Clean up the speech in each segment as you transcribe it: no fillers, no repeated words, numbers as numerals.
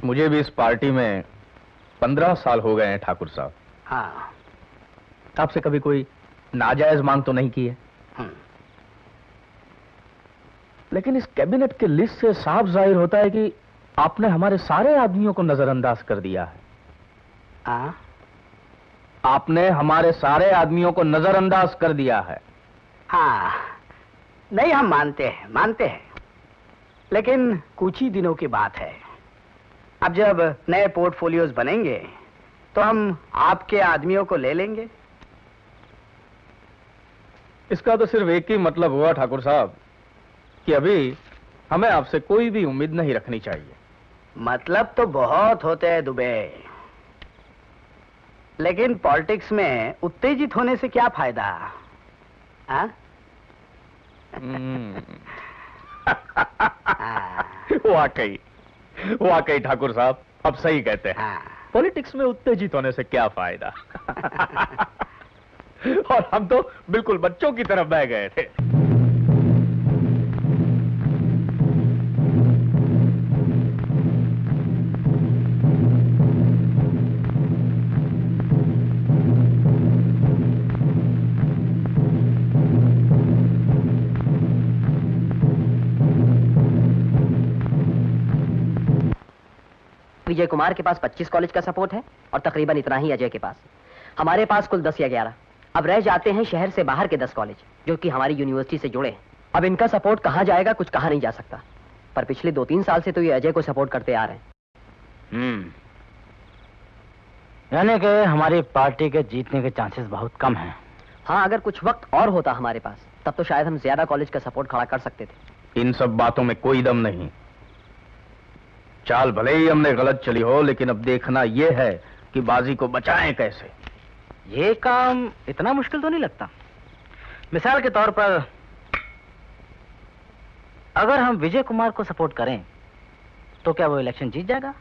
मुझे भी इस पार्टी में 15 साल हो गए हैं ठाकुर साहब। हाँ। आपसे कभी कोई नाजायज मांग तो नहीं की है? लेकिन इस कैबिनेट के लिस्ट से साफ जाहिर होता है कि आपने हमारे सारे आदमियों को नजरअंदाज कर दिया है। आपने हमारे सारे आदमियों को नजरअंदाज कर दिया है। हाँ, नहीं, हम मानते हैं, लेकिन कुछ ही दिनों की बात है। अब जब नए पोर्टफोलियोज बनेंगे तो हम आपके आदमियों को ले लेंगे। इसका तो सिर्फ एक ही मतलब हुआ ठाकुर साहब कि अभी हमें आपसे कोई भी उम्मीद नहीं रखनी चाहिए। मतलब तो बहुत होते हैं दुबे, लेकिन पॉलिटिक्स में उत्तेजित होने से क्या फायदा? वाकई ठाकुर साहब, अब सही कहते हैं। पॉलिटिक्स में उत्तेजित होने से क्या फायदा? और हम तो बिल्कुल बच्चों की तरफ बह गए थे। विजय कुमार के पास 25 कॉलेज का सपोर्ट है और तकरीबन इतना ही अजय के पास। हमारे पास कुल 10 या 11। अब रह जाते हैं शहर से बाहर के 10 कॉलेज जो कि हमारी यूनिवर्सिटी से जुड़े हैं। अब इनका सपोर्ट कहां जाएगा कुछ कहा नहीं जा सकता, पर पिछले 2-3 साल से तो ये अजय को सपोर्ट करते आ रहे हैं। यानी कि हमारी पार्टी के जीतने के चांसेस बहुत कम हैं। हाँ, अगर कुछ वक्त और होता हमारे पास तब तो शायद हम ज्यादा कॉलेज का सपोर्ट खड़ा कर सकते थे। इन सब बातों में कोई दम नहीं। चाल भले ही हमने गलत चली हो, लेकिन अब देखना यह है कि बाजी को बचाएं कैसे। ये काम इतना मुश्किल तो नहीं लगता। मिसाल के तौर पर अगर हम विजय कुमार को सपोर्ट करें तो क्या वो इलेक्शन जीत जाएगा?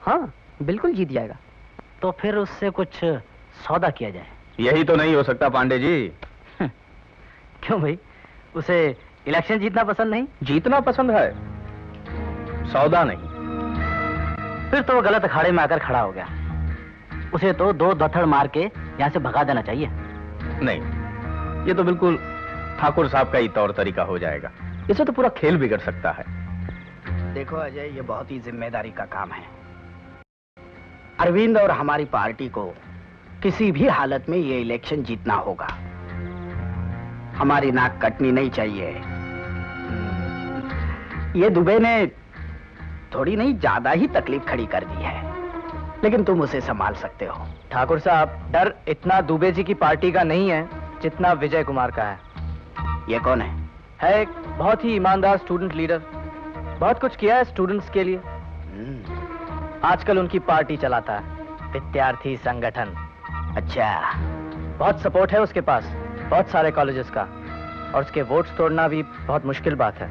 हाँ, बिल्कुल जीत जाएगा। तो फिर उससे कुछ सौदा किया जाए। यही तो नहीं हो सकता पांडे जी। क्यों भाई, उसे इलेक्शन जीतना पसंद नहीं? जीतना पसंद है, सौदा नहीं। फिर तो वो गलत अखाड़े में आकर खड़ा हो गया। उसे तो 2 दथड़ मार के यहाँ से भगा देना चाहिए। नहीं, ये तो बिल्कुल ठाकुर साहब का ही तौर तरीका हो जाएगा। इसे तो पूरा खेल बिगड़ सकता है। देखो अजय, ये बहुत ही जिम्मेदारी का काम है। अरविंद और हमारी पार्टी को किसी भी हालत में ये इलेक्शन जीतना होगा। हमारी नाक कटनी नहीं चाहिए। ये दुबे ने थोड़ी नहीं ज्यादा ही तकलीफ खड़ी कर दी है, लेकिन तुम उसे संभाल सकते हो। ठाकुर साहब, डर इतना दुबे जी की पार्टी का नहीं है जितना विजय कुमार का है। ये कौन है? है एक बहुत ही ईमानदार स्टूडेंट लीडर, बहुत कुछ किया है स्टूडेंट्स के लिए। आजकल उनकी पार्टी चलाता है, विद्यार्थी संगठन। अच्छा, बहुत सपोर्ट है उसके पास, बहुत सारे कॉलेजेस का, और उसके वोट्स तोड़ना भी बहुत मुश्किल बात है।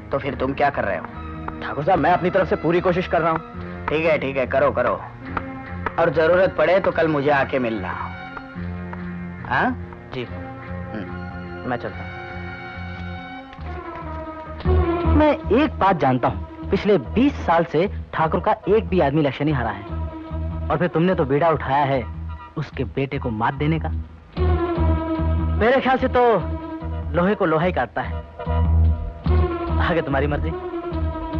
तो फिर तुम क्या कर रहे हो? ठाकुर साहब, मैं अपनी तरफ से पूरी कोशिश कर रहा हूँ। ठीक है, करो करो, और जरूरत पड़े तो कल मुझे आके मिलना। हाँ जी, मैं चलता हूँ। मैं एक बात जानता हूँ, पिछले 20 साल से ठाकुर का एक भी आदमी इलेक्शन नहीं हारा है, और फिर तुमने तो बीड़ा उठाया है उसके बेटे को मात देने का। मेरे ख्याल से तो लोहे को लोहा ही काटता है। आगे तुम्हारी मर्जी।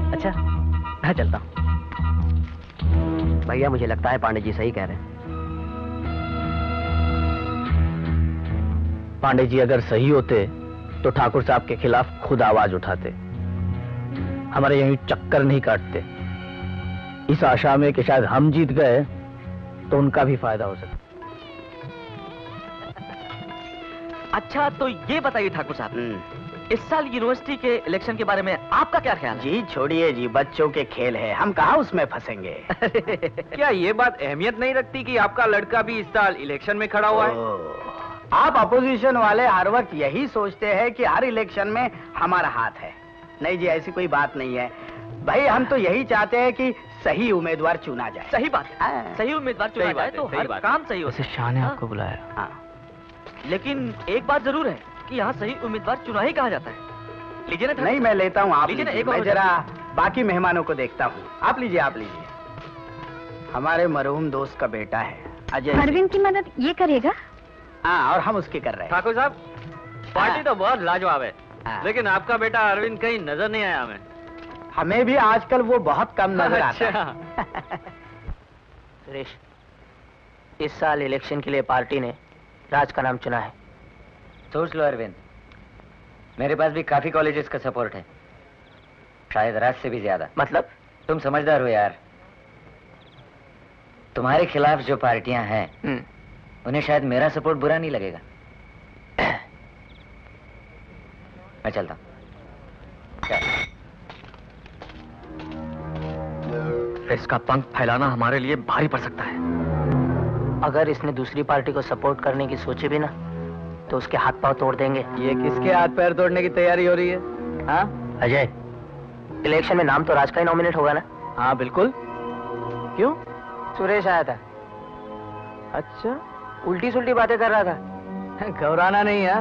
अच्छा, मैं चलता हूँ। भैया, मुझे लगता है पांडे जी सही कह रहे हैं। पांडे जी अगर सही होते तो ठाकुर साहब के खिलाफ खुद आवाज उठाते, हमारे यहीं चक्कर नहीं काटते, इस आशा में कि शायद हम जीत गए तो उनका भी फायदा हो सके। अच्छा, तो ये बताइए ठाकुर साहब, इस साल यूनिवर्सिटी के इलेक्शन के बारे में आपका क्या ख्याल है? जी छोड़िए जी, बच्चों के खेल है, हम कहाँ उसमें फंसेंगे। क्या ये बात अहमियत नहीं रखती कि आपका लड़का भी इस साल इलेक्शन में खड़ा हुआ है? आप अपोजिशन वाले हर वक्त यही सोचते हैं कि हर इलेक्शन में हमारा हाथ है। नहीं जी, ऐसी कोई बात नहीं है भाई। हम तो यही चाहते हैं कि सही उम्मीदवार चुना जाए। सही बात है, सही उम्मीदवार चुना जाए तो हर काम सही हो। शाह ने आपको बुलाया। हाँ, लेकिन एक बात जरूर है कि यहाँ सही उम्मीदवार चुना ही कहा जाता है। लीजिए ना। नहीं, मैं लेता हूँ, आप लीजिए ना। मैं जरा बाकी मेहमानों को देखता हूँ। आप लीजिए, आप लीजिए। हमारे मरहूम दोस्त का बेटा है अजय। अरविंद की मदद ये करेगा? हाँ, और हम उसकी कर रहे हैं। ठाकुर साहब, पार्टी तो बहुत लाजवाब है, हाँ। लेकिन आपका बेटा अरविंद कहीं नजर नहीं आया हमें। हमें भी आजकल वो बहुत कम नजर आता है। सुरेश, इस साल इलेक्शन के लिए पार्टी ने राज का नाम चुना है। सोच लो अरविंद, मेरे पास भी काफी कॉलेजेस का सपोर्ट है, शायद राज से भी ज्यादा। मतलब? तुम समझदार हो यार। तुम्हारे खिलाफ जो पार्टियां हैं उन्हें शायद मेरा सपोर्ट बुरा नहीं लगेगा। मैं चलता हूं। इसका पंख फैलाना हमारे लिए भारी पड़ सकता है। अगर इसने दूसरी पार्टी को सपोर्ट करने की सोचे भी ना, तो उसके हाथ पांव तोड़ देंगे। ये किसके हाथ पैर तोड़ने की तैयारी हो रही है? हाँ अजय, इलेक्शन में नाम तो राज का ही नॉमिनेट होगा ना? हाँ बिल्कुल। क्यों? सुरेश आया था। अच्छा, उल्टी सुल्टी बातें कर रहा था। घबराना नहीं है,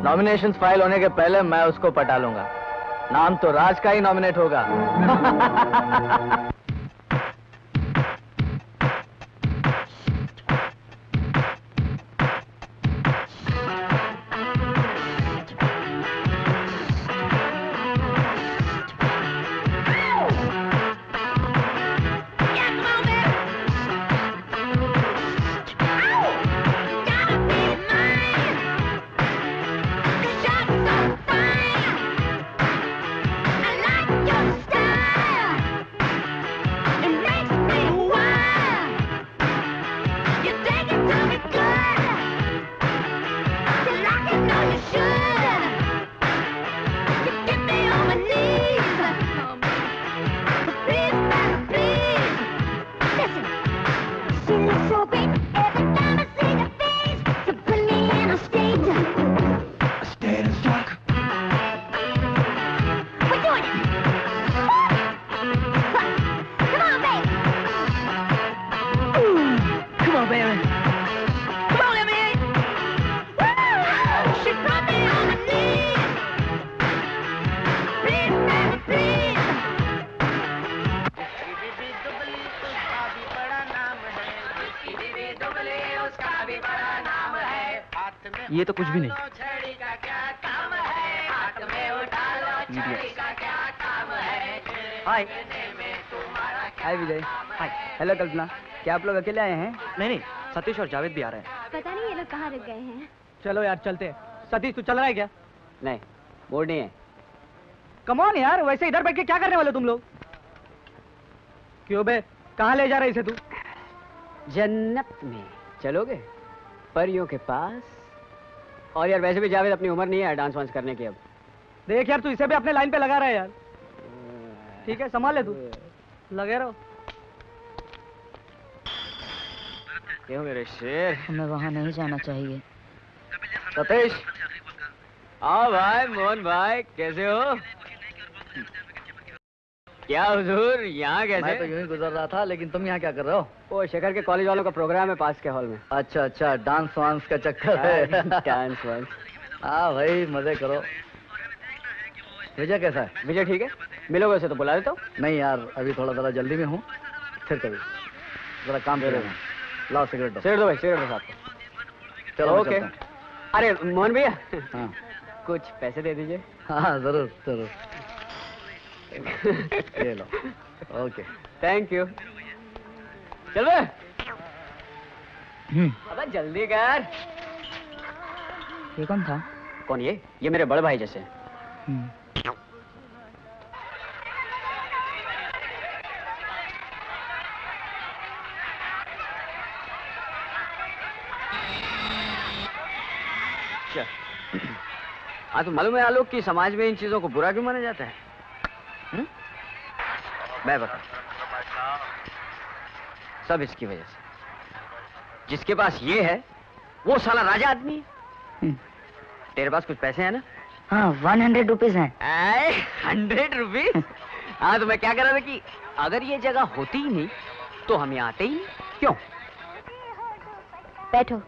नॉमिनेशन फाइल होने के पहले मैं उसको पटा लूंगा। नाम तो राज का ही नॉमिनेट होगा। ये तो कुछ भी नहीं। हाय हाय विजय। हाय। हेलो कल्पना, क्या आप लोग अकेले आए हैं? नहीं, सतीश और जावेद भी आ रहे हैं। पता नहीं ये लोग कहाँ रुक गए हैं। चलो यार चलते हैं। सतीश, तू चल रहा है क्या? नहीं, मूड नहीं है। कम ऑन यार, वैसे इधर बैठ के क्या करने वाले तुम लोग? क्यों बे, कहाँ ले जा रहे इसे तू? जन्नत में चलोगे, परियों के पास। और यार वैसे भी जावेद अपनी उम्र नहीं है डांस वांस करने की अब। देख यार, तू इसे भी अपने लाइन पे लगा रहा है यार। ठीक है, संभाल ले तू, लगे रहो। क्यों मेरे शेर? हमें वहाँ नहीं जाना चाहिए। सतीश, आओ भाई। मोहन भाई, कैसे हो? क्या हुजूर, यहाँ कैसे? मैं तो यूं ही गुजर रहा था, लेकिन तुम यहाँ क्या कर रहे हो? वो शेखर के कॉलेज वालों का प्रोग्राम है पास के हॉल में। अच्छा अच्छा, डांस वांस का चक्कर है। डांस वांस। हाँ भाई, मजे करो। विजय कैसा है? विजय ठीक है, मिलोगे उसे तो बुला देता हूँ। नहीं यार, अभी थोड़ा जरा जल्दी में हूँ, फिर कभी जरा काम दे रहे हैं। लाओ सिगरेट दो। सिगरेट दो भाई, सिगरेट दो साथ में। चलो ओके। मैं चलता अरे मोहन भैया, हूँ। कुछ पैसे दे दीजिए। हाँ जरूर जरूर। ये लो। Okay, thank you. चल बे। अबे जल्दी कर। ये कौन था? कौन ये? ये मेरे बड़े भाई जैसे। हाँ, तो मालूम है आलोक कि समाज में इन चीजों को बुरा क्यों माना जाता है? मैं बता, सब इसकी वजह से। जिसके पास ये है वो साला राजा आदमी है। तेरे पास कुछ पैसे हैं ना? हाँ, 100 रुपीज हैं। 100 रुपीज? हाँ, तो मैं क्या कर रहा था कि अगर ये जगह होती ही नहीं तो हम यहाँ आते ही नहीं। क्यों? बैठो।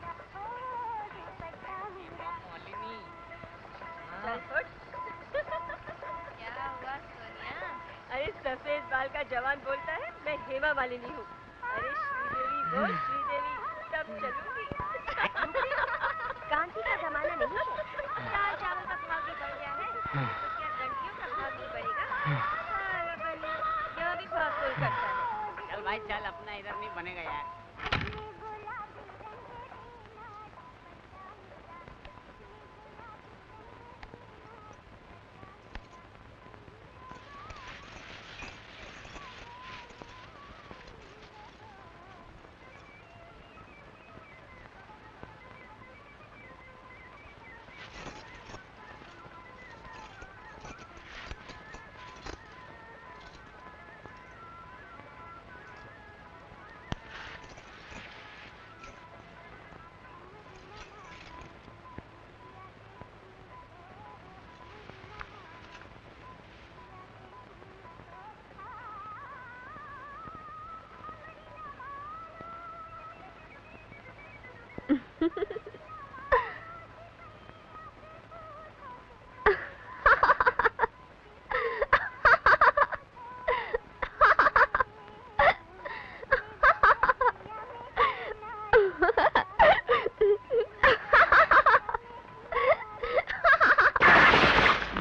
सफेद बाल का जवान बोलता है मैं हेमा मालिनी हूँ। अरे श्रीदेवी बोल श्रीदेवी, तब चलूंगी। कांची का जमाना नहीं है, दाल चावल का भाव भी बढ़ गया है, तो क्या लड़कियों का भाव नहीं बढ़ेगा? यह भी भाव तोल करता है। चल भाई चल, अपना इधर नहीं बनेगा यार।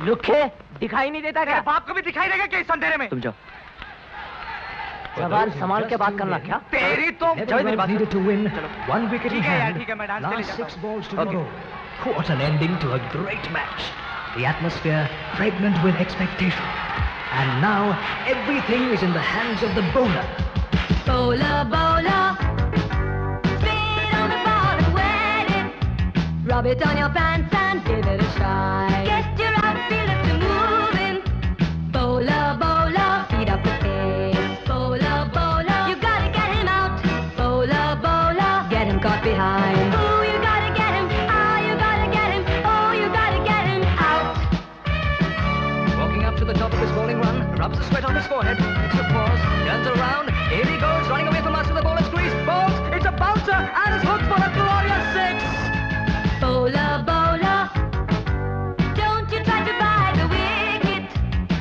लुखे दिखाई नहीं देता क्या? बाप को भी दिखाई देगा क्या इस अंधेरे में? तुम जाओ। जवान संभाल के बात करना क्या? तेरी तो needed to win. One wicket in ठीक है यार, hand. ठीक है, मैं डांस के लिए Last जाता 6 हूँ। balls to go. What an ending to a great match. The atmosphere pregnant with expectation. And now everything is in the hands of the bowler. Bowler, bowler, spin on the ball and wet it. Rub it on your pants and give it a try. Get your outfielder to moving. Bowler, bowler, speed up the pace. Bowler, bowler, you gotta get him out. Bowler, bowler, get him caught behind. Oh, you gotta get him. Ah, you gotta get him. Oh, you gotta get him out. Walking up to the top of his bowling run, rubs the sweat on his forehead, takes a pause, turns around, here he goes, running away from us to the bowler's crease, bowls, it's a bouncer, and it's hooked for a glorious 6! Bowler, bowler, don't you try to buy the wicket.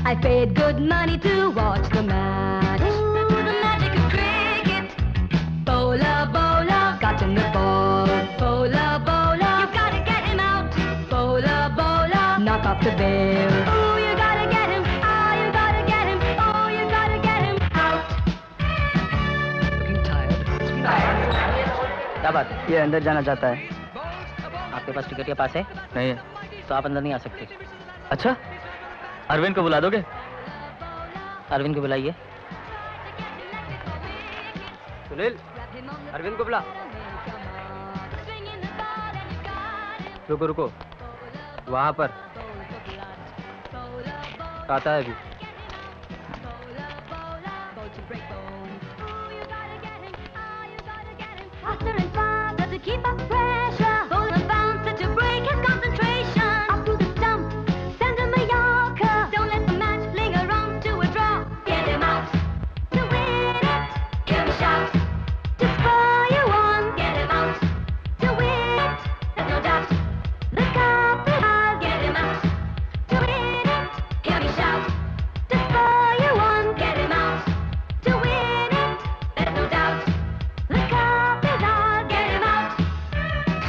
I paid good money to watch the match. Ooh, the magic of cricket. Bowler, bowler, got in the ball. Bowler, bowler, you gotta get him out. Bowler, bowler, knock off the bail. Oh, you gotta get him. Ah, you gotta get him. Oh, you gotta get him out. Looking tired. क्या बात है? ये अंदर जाना चाहता है। आपके पास ticket के पास है? नहीं है। तो आप अंदर नहीं आ सकते। अच्छा, अरविंद को बुला दोगे? अरविंद को बुलाइए। सुनील, अरविंद को बुला। रुको रुको, वहाँ पर आता है अभी। Faster and faster to keep up pressure. Bowler bouncer to break his concentration. Up to the stump, send him a Yorker. Don't let the match linger on to a draw. Get him out to win it. Give him a shout to spur you on. Get him out to win it. There's no doubt. Look up and I'll get him out to win it. Give him a shout to spur you on. Get him out to win it. There's no doubt. Look up and I'll get him out.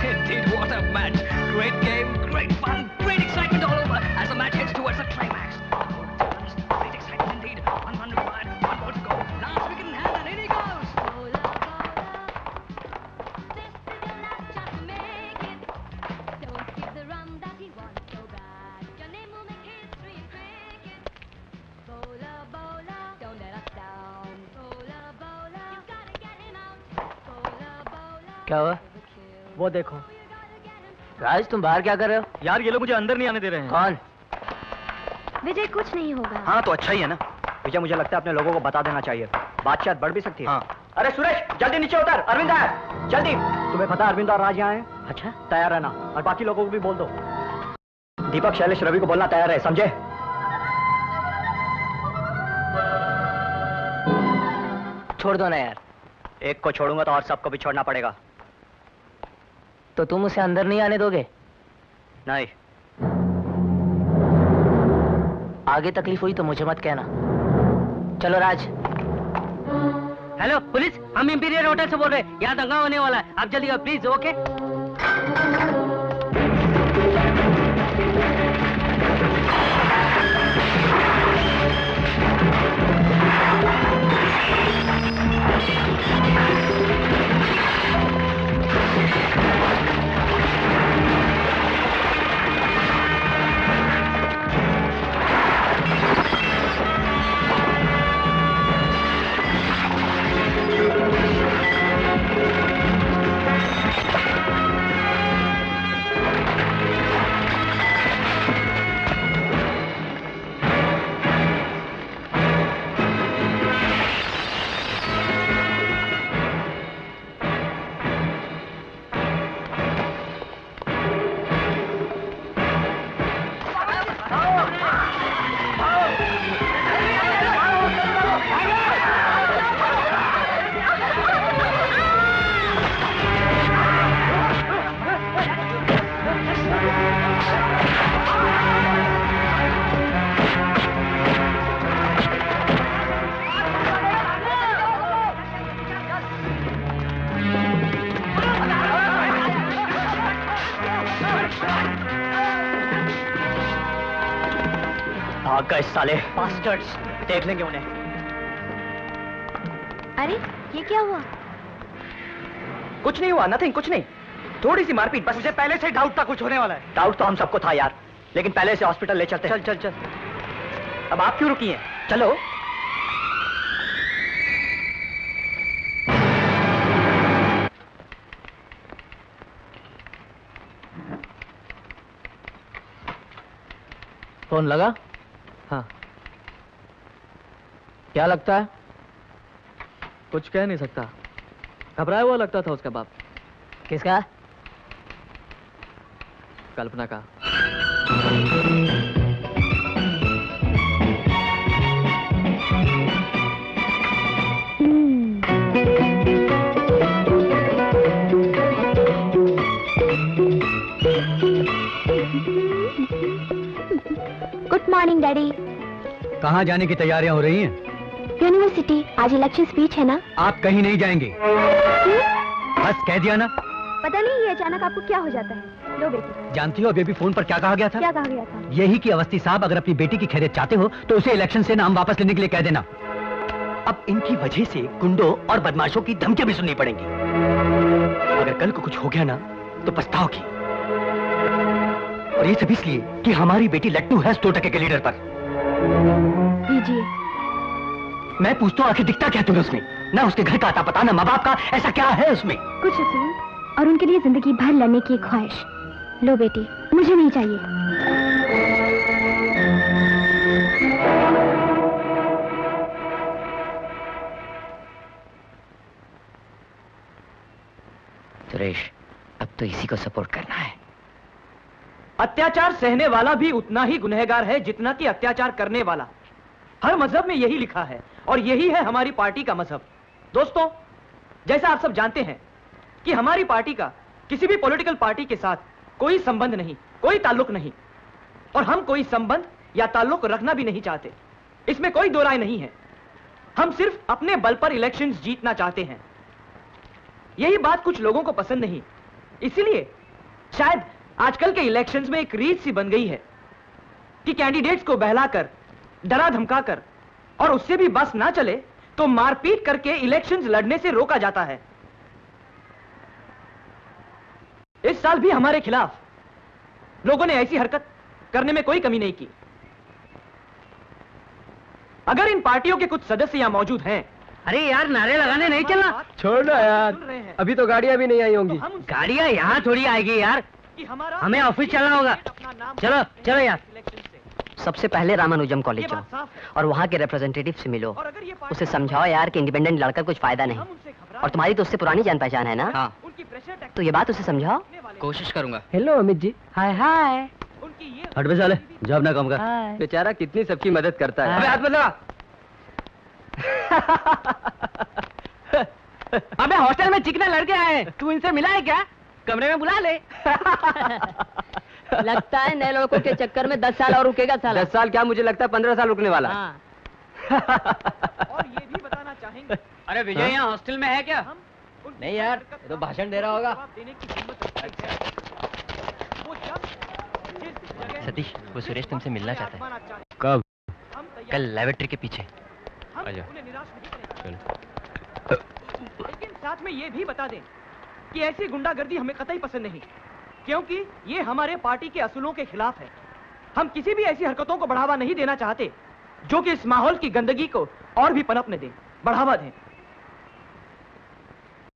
Indeed, what a match! Great game, great fun, great excitement all over as the match heads towards the climax. Great excitement indeed. One run required, one ball to go. Last wicket in hand, and in he goes. Bowler, bowler, this is your last chance to make it. Don't skip the run that he wants so bad. Your name will make history in cricket. Bowler, bowler, don't let us down. Bowler, bowler, you gotta get him out. Bowler, bowler, क्या हुआ? वो देखो। राज, तुम बाहर क्या कर रहे हो? यार ये लोग मुझे अंदर नहीं आने दे रहे हैं। कौन? विजय कुछ नहीं होगा। हाँ तो अच्छा ही है ना। विजय, मुझे लगता है अपने लोगों को बता देना चाहिए। बात शायद बढ़ भी सकती है। हाँ। अरे सुरेश, जल्दी नीचे उतर, अरविंद आया, जल्दी। तुम्हें पता है अरविंद और राज यहाँ हैं? अच्छा, तैयार रहना, और बाकी लोगों को भी बोल दो। दीपक, शैलेश, रवि को बोलना तैयार है, समझे? छोड़ दो ना यार। एक को छोड़ूंगा तो और सबको भी छोड़ना पड़ेगा। तो तुम उसे अंदर नहीं आने दोगे? नहीं। आगे तकलीफ हुई तो मुझे मत कहना। चलो राज। हेलो पुलिस, हम इंपीरियल होटल से बोल रहे हैं। यहाँ दंगा होने वाला है, आप जल्दी आओ प्लीज। ओके। भाग गए साले बास्टर्ड्स, देख लेंगे उन्हें। अरे ये क्या हुआ? कुछ नहीं हुआ, नथिंग, कुछ नहीं, थोड़ी सी मारपीट बस। मुझे पहले से डाउट था कुछ होने वाला है। डाउट तो हम सबको था यार, लेकिन पहले से हॉस्पिटल ले चलते। चल चल चल। अब आप क्यों रुकी हैं? चलो। फोन लगा? हाँ। क्या लगता है? कुछ कह नहीं सकता, घबराया हुआ लगता था उसका बाप। किसका? कल्पना का। Good morning daddy. कहाँ जाने की तैयारियां हो रही हैं? यूनिवर्सिटी, आज इलेक्शन स्पीच है ना। आप कहीं नहीं जाएंगे। बस कह दिया ना। पता नहीं ये अचानक आपको क्या हो जाता है। लो बेटी। जानती हो बेबी फोन पर क्या कहा गया था? क्या कहा गया था? यही कि अवस्थी साहब अगर अपनी बेटी की खैरियत चाहते हो तो उसे इलेक्शन से नाम वापस लेने के लिए कह देना। अब इनकी वजह से गुंडों और बदमाशों की धमकियां भी सुननी पड़ेंगी। अगर कल को कुछ हो गया ना तो पछताओगी। और ये सब इसलिए कि हमारी बेटी लट्टू है 100 टके के लीडर पर। दीजिए। मैं पूछता हूँ आखिर दिखता क्या तुम्हें उसमें? ना उसके घर का आता पता, ना माँ बाप का, ऐसा क्या है उसमें? कुछ असूल और उनके लिए जिंदगी भर लड़ने की एक ख्वाहिश। लो बेटी, मुझे नहीं चाहिए। सुरेश, अब तो इसी को सपोर्ट करना है। अत्याचार सहने वाला भी उतना ही गुनहगार है जितना कि अत्याचार करने वाला। हर मजहब में यही लिखा है और यही है हमारी पार्टी का मजहब। दोस्तों, जैसा आप सब जानते हैं कि हमारी पार्टी का किसी भी पॉलिटिकल पार्टी के साथ कोई संबंध नहीं, कोई ताल्लुक नहीं, और हम कोई संबंध या ताल्लुक रखना भी नहीं चाहते। इसमें कोई दो राय नहीं है। हम सिर्फ अपने बल पर इलेक्शंस जीतना चाहते हैं। यही बात कुछ लोगों को पसंद नहीं, इसीलिए शायद आजकल के इलेक्शंस में एक रीत सी बन गई है कि कैंडिडेट्स को बहलाकर, डरा धमकाकर और उससे भी बस ना चले तो मारपीट करके इलेक्शंस लड़ने से रोका जाता है। इस साल भी हमारे खिलाफ लोगों ने ऐसी हरकत करने में कोई कमी नहीं की। अगर इन पार्टियों के कुछ सदस्य यहां मौजूद हैं। अरे यार, नारे लगाने नहीं चलना। छोड़ना यार, अभी तो गाड़ियां भी नहीं आई होंगी। गाड़ियां यहाँ थोड़ी आएगी यार, हमें ऑफिस चलना होगा। चलो चलो यार। सबसे पहले रामानुजम कॉलेज जाओ और वहाँ के रिप्रेजेंटेटिव से मिलो। उसे समझाओ यार कि इंडिपेंडेंट लड़कर कुछ फायदा नहीं। और तुम्हारी तो उससे पुरानी जान पहचान है ना? हाँ। तो ये बात उसे समझाओ। कोशिश करूंगा। हेलो अमित जी। हाय हाय। हट बे साले, जा अपना काम कर। बेचारा कितनी सबकी मदद करता है। अबे हाथ मत लगा। अबे हॉस्टल में चिकने लड़के आए, तू इनसे मिला है क्या? कमरे में बुला ले। लगता है नए लड़कों के चक्कर में 10 साल और रुकेगा साला। 10 साल क्या, मुझे लगता है 15 साल रुकने वाला। हाँ। और ये भी बताना चाहेंगे। अरे विजय यहाँ हॉस्टल में है क्या? नहीं यार, ये तो भाषण दे रहा होगा। सतीश, वो सुरेश तुमसे मिलना चाहता है। कब? कल लैबोरेटरी के पीछे। आजा। लेकिन साथ में ये भी बता दें कि ऐसी गुंडागर्दी हमें कतई पसंद नहीं, क्योंकि ये हमारे पार्टी के असूलों के खिलाफ है। हम किसी भी ऐसी हरकतों को बढ़ावा नहीं देना चाहते जो कि इस माहौल की गंदगी को और भी पनपने दें, बढ़ावा दें।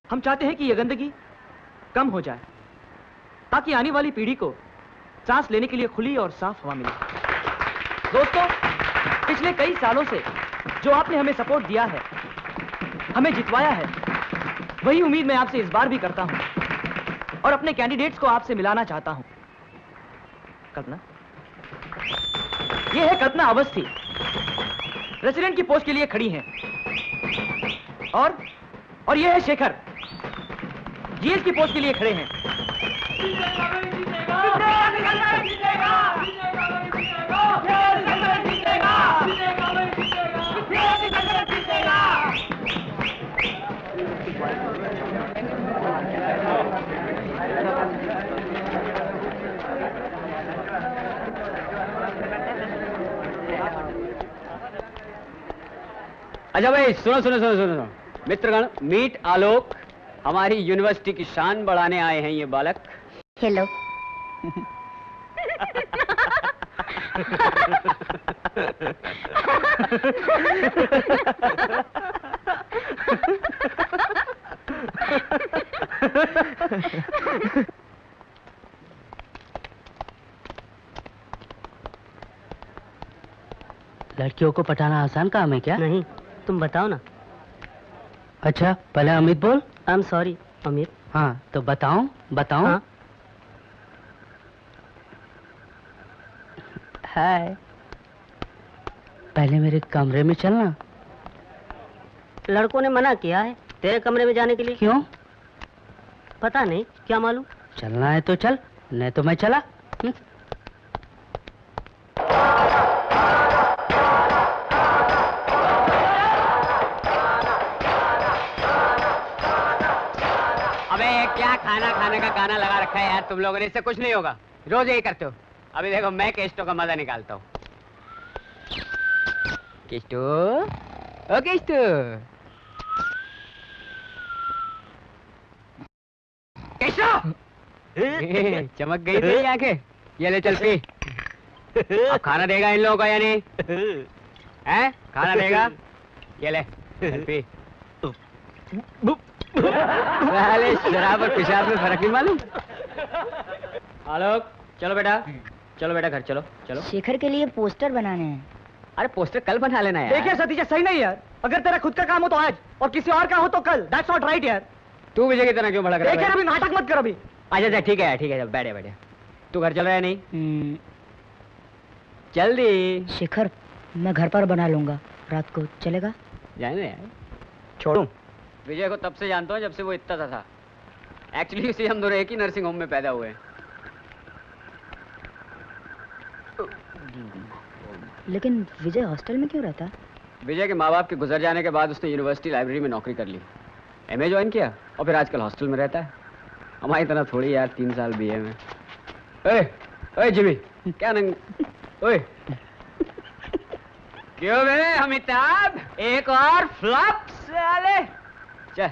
हम चाहते हैं कि यह गंदगी कम हो जाए ताकि आने वाली पीढ़ी को सांस लेने के लिए खुली और साफ हवा मिले। दोस्तों, पिछले कई सालों से जो आपने हमें सपोर्ट दिया है, हमें जितवाया है, वही उम्मीद मैं आपसे इस बार भी करता हूं और अपने कैंडिडेट्स को आपसे मिलाना चाहता हूं। कल्पना, ये है कल्पना अवस्थी, रेसिडेंट की पोस्ट के लिए खड़ी हैं। और ये है शेखर, जीएस की पोस्ट के लिए खड़े हैं। अच्छा भाई, सुनो मित्रगण, मीट आलोक, हमारी यूनिवर्सिटी की शान बढ़ाने आए हैं ये बालक। हेलो। लड़कियों को पटाना आसान काम है क्या? नहीं, तुम बताओ ना। अच्छा, पहले अमित बोल। आई एम सॉरी अमित। हाँ, तो बताओ। हाँ? हाय, पहले मेरे कमरे में चलना। लड़कों ने मना किया है तेरे कमरे में जाने के लिए। क्यों? पता नहीं, क्या मालूम। चलना है तो चल, नहीं तो मैं चला। क्या खाने का गाना लगा रखा है यार तुम लोगों ने, इससे कुछ नहीं होगा, रोज यही करते हो। अभी देखो मैं केस्टो का मजा निकालता हूँ। केस्टो, ओ केस्टो, केस्टो, चमक गई तेरी आंखें। ये ले चल पी। अब खाना देगा इन लोगों का या नहीं? हैं? खाना देगा? ये ले चल पी। शराब और पेशाब में फर्क नहीं मालूम? आलोक, चलो बेटा घर चलो। शेखर के लिए पोस्टर बनाने हैं। अरे पोस्टर कल बना लेना यार। देखिए सतीश, सही नहीं यार। अगर तेरा खुद का काम हो तो आज, और किसी और का हो तो कल। दैट्स नॉट राइट यार। तू विजय की तरह क्यों भड़क रहा है? देखिए अभी नाटक मत कर अभी। अच्छा ठीक है, बैठे। तू घर चल रहा है नहीं? जल्दी। शेखर, मैं घर पर बना लूंगा, रात को चलेगा? जाने यार। छोड़ू। विजय को तब से जानता हूँ जब से वो इतना था। एक्चुअली उसी हम दोनों एक ही नर्सिंग होम में पैदा हुए हैं। लेकिन विजय हॉस्टल में क्यों रहता? विजय के माँ बाप के गुजर जाने के बाद उसने यूनिवर्सिटी लाइब्रेरी में नौकरी कर ली, एमए ज्वाइन किया और फिर आजकल हॉस्टल में रहता है। हमारी तरह थोड़ी यार, 3 साल बीए में। ओए जिमी, क्या नंग? ओए क्यों बे अमिताभ, एक और फ्लॉप साले। चल।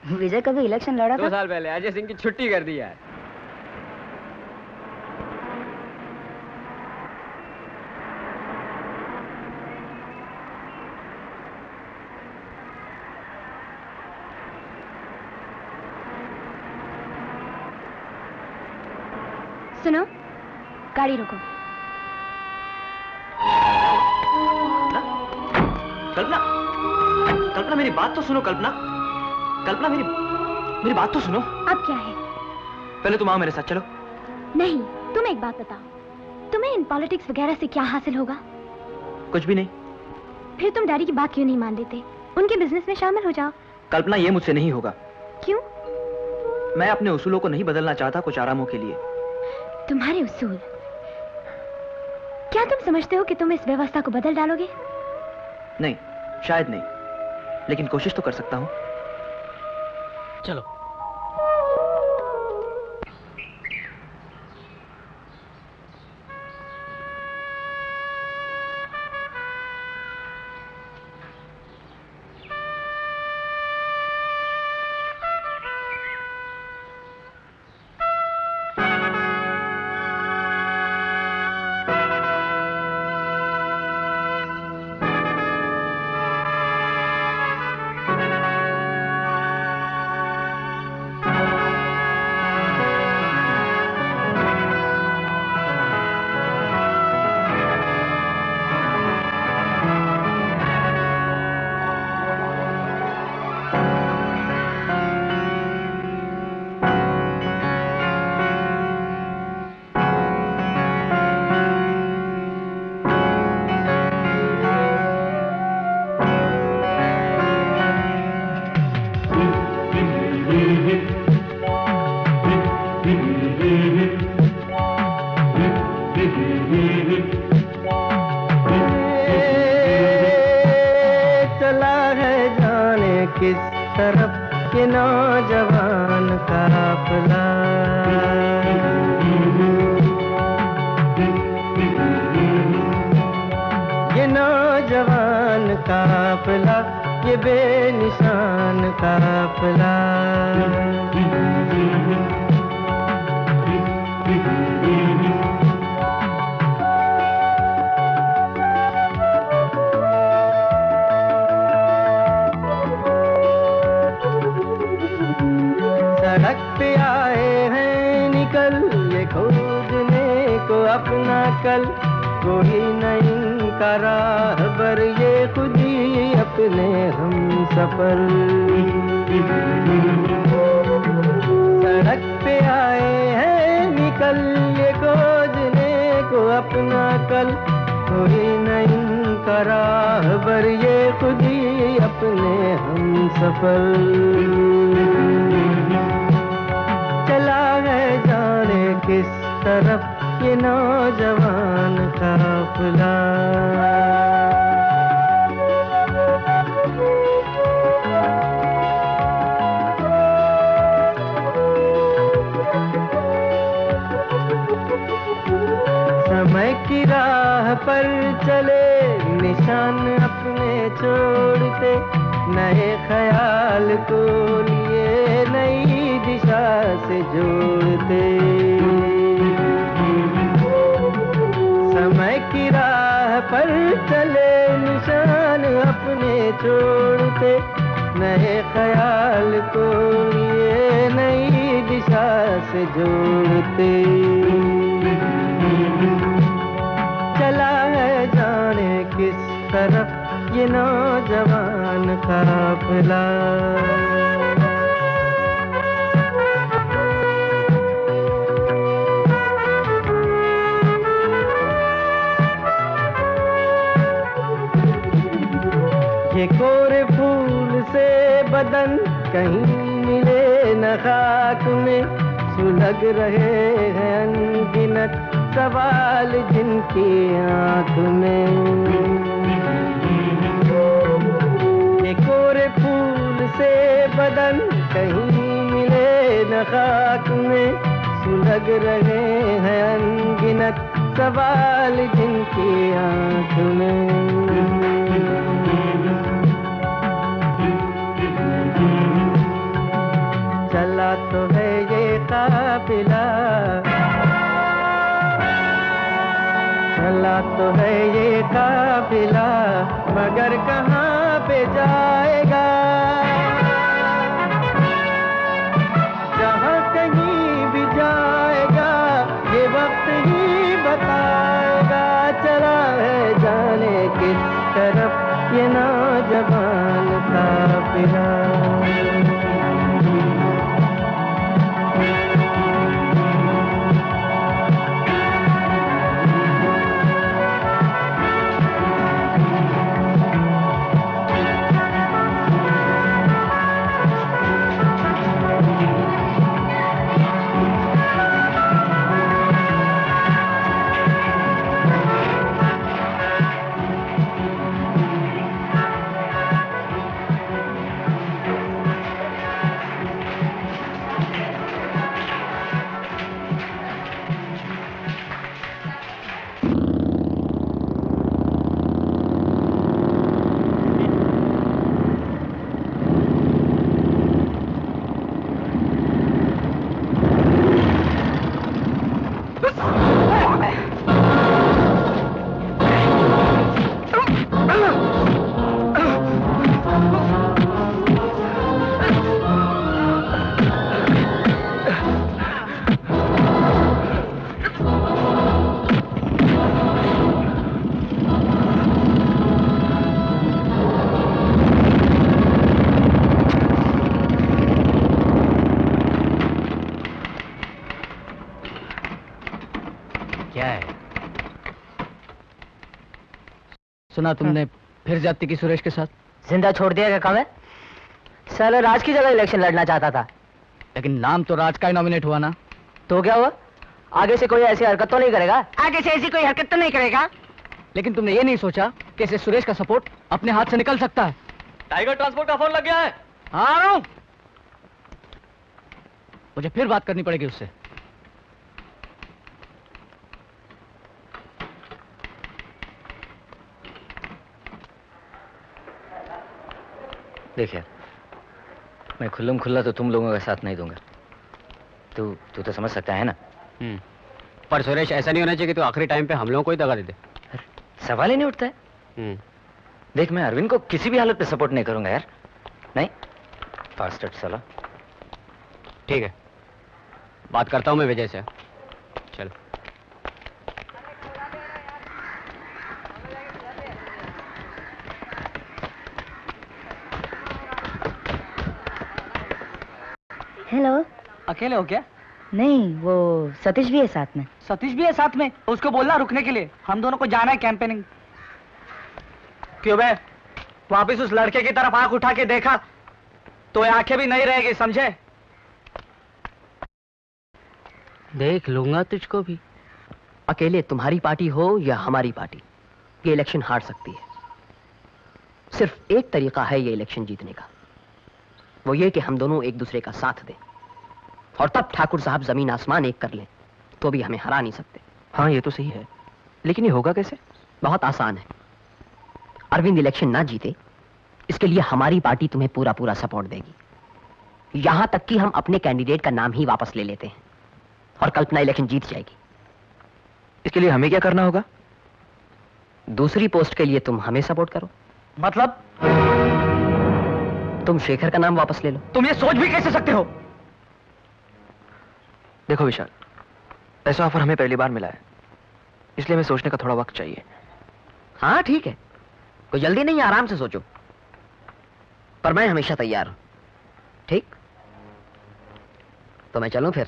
विजय कभी इलेक्शन लड़ा था? 2 साल पहले अजय सिंह की छुट्टी कर दी यार। सुनो, गाड़ी रोको। कल्पना मेरी बात तो सुनो। कल्पना मेरी बात तो सुनो। अब क्या है? पहले तुम आओ मेरे साथ, चलो। नहीं, तुम एक बात बताओ, तुम्हें इन पॉलिटिक्स वगैरह से क्या हासिल होगा? कुछ भी नहीं। फिर तुम डैडी की बात क्यों नहीं मान देते? उनके बिजनेस में शामिल हो जाओ। कल्पना, ये मुझसे नहीं होगा। क्यों? मैं अपने उसूलों को नहीं बदलना चाहता कुछ आरामों के लिए। तुम्हारे उसूल? क्या तुम समझते हो कि तुम इस व्यवस्था को बदल डालोगे? नहीं, शायद नहीं, लेकिन कोशिश तो कर सकता हूं। चलो। चला है जाने किस तरफ ये नौजवान काफिला, ये नौजवान काफिला, ये बेनिशान काफिला। सड़क पे आए हैं निकल ये खोजने को अपना कल, कोई नहीं का राहबर ये खुद ही अपने हम सफर। सड़क पे आए हैं निकल ये खोजने को अपना कल, कोई नहीं का राहबर ये खुद ही अपने हम सफर। चला है जाने किस तरफ ये नौजवान काफिला। समय की राह पर चले निशान अपने छोड़ते, नए ख्याल को लिए नई दिशा से जोड़ते। समय की राह पर चले निशान अपने छोड़ते, नए ख्याल को लिए नई दिशा से जोड़ते। चला है जाने किस तरफ ये नौजवान काफिला। ये कोरे फूल से बदन कहीं मिले न खाक में, सुलग रहे हैं अनगिनत सवाल जिनकी आंख में। ये कोरे फूल से बदन कहीं मिले न खाक में, सुलग रहे हैं अनगिनत सवाल जिनकी आंख में। चला तो है ये काफिला, चला तो है ये काफिला, मगर कहाँ पे जाएगा। जहाँ कहीं भी जाएगा ये वक्त ही बताएगा। चला है जाने किस तरफ ये नौजवान काफिला। सुना तुमने फिर जाती की सुरेश के साथ? जिंदा छोड़ दिया क्या काम है? साला राज की जगह इलेक्शन लड़ना चाहता था। लेकिन नाम तो राज का ही नॉमिनेट हुआ ना। तो क्या हुआ? आगे से कोई ऐसी हरकत तो नहीं करेगा? आगे से ऐसी कोई हरकत तो नहीं करेगा। लेकिन तुमने ये नहीं सोचा कि इसे सुरेश का सपोर्ट अपने हाथ से निकल सकता है। टाइगर ट्रांसपोर्ट का फोन लग गया है। हाँ रहा हूं। मुझे फिर बात करनी पड़ेगी उससे। देखिए, मैं खुल्लम खुल्ला तो तुम लोगों का साथ नहीं दूंगा। तू तो समझ सकता है ना। पर सुरेश, ऐसा नहीं होना चाहिए कि तू आखिरी टाइम पे हम लोगों को ही दगा दे दे। सवाल ही नहीं उठता है। देख, मैं अरविंद को किसी भी हालत पे सपोर्ट नहीं करूंगा यार। नहीं, फास्टर साला। ठीक है, बात करता हूं मैं विजय से। चल। हेलो। अकेले हो क्या? नहीं, वो सतीश भी है साथ में। सतीश भी है साथ में? उसको बोलना रुकने के लिए। हम दोनों को जाना है कैंपेनिंग। क्यों बे? वापिस उस लड़के की तरफ आंख उठा के देखा तो ये आंखें भी नहीं रहेगी, समझे? देख लूंगा तुझको भी। अकेले तुम्हारी पार्टी हो या हमारी पार्टी, ये इलेक्शन हार सकती है। सिर्फ एक तरीका है ये इलेक्शन जीतने का, वो ये कि हम दोनों एक दूसरे का साथ दें, और तब ठाकुर साहब जमीन आसमान एक कर लें तो भी हमें हरा नहीं सकते। हाँ, ये तो सही है, लेकिन ये होगा कैसे? बहुत आसान है। अरविंद इलेक्शन ना जीते, इसके लिए हमारी पार्टी तुम्हें पूरा पूरा सपोर्ट देगी। यहां तक कि हम अपने कैंडिडेट का नाम ही वापस ले लेते हैं और कल्पना इलेक्शन जीत जाएगी। इसके लिए हमें क्या करना होगा? दूसरी पोस्ट के लिए तुम हमें सपोर्ट करो। मतलब? तुम शेखर का नाम वापस ले लो। तुम ये सोच भी कैसे सकते हो? देखो विशाल, ऐसा ऑफर हमें पहली बार मिला है, इसलिए हमें सोचने का थोड़ा वक्त चाहिए। हाँ ठीक है, कोई जल्दी नहीं है, आराम से सोचो। पर मैं हमेशा तैयार हूं। ठीक, तो मैं चलूं फिर?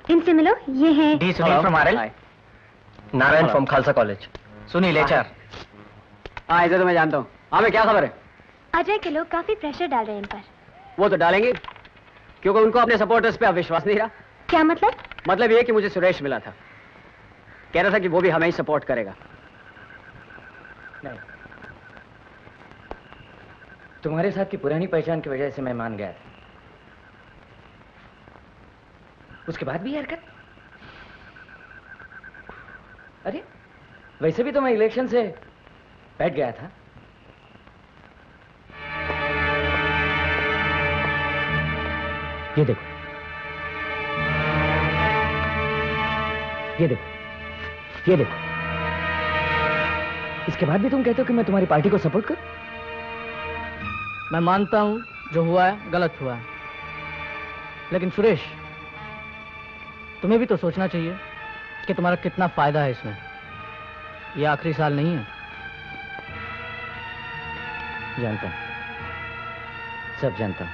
इनसे मिलो, ये है D Sunil from RL, Narayan from Khalsa college. Sunil HR. हाँ, इसे तो मैं जानता हूँ। हाँ, मैं क्या खबर है? अजय के लोग काफी प्रेशर डाल रहे हैं इन पर। वो तो डालेंगे, क्योंकि उनको अपने सपोर्टर्स पे अब विश्वास नहीं रहा। क्या मतलब? मतलब ये कि मुझे सुरेश मिला था, कह रहा था कि वो भी हमें ही सपोर्ट करेगा। नहीं, तुम्हारे साथ की पुरानी पहचान की वजह से मैं मान गया था। उसके बाद भी हरकत? अरे, वैसे भी तो मैं इलेक्शन से बैठ गया था। ये देखो, ये देखो, ये देखो। इसके बाद भी तुम कहते हो कि मैं तुम्हारी पार्टी को सपोर्ट करूं? मैं मानता हूं जो हुआ है गलत हुआ है, लेकिन सुरेश, तुम्हें भी तो सोचना चाहिए कि तुम्हारा कितना फायदा है इसमें। ये आखिरी साल नहीं है। जानता हूं, सब जानता हूं,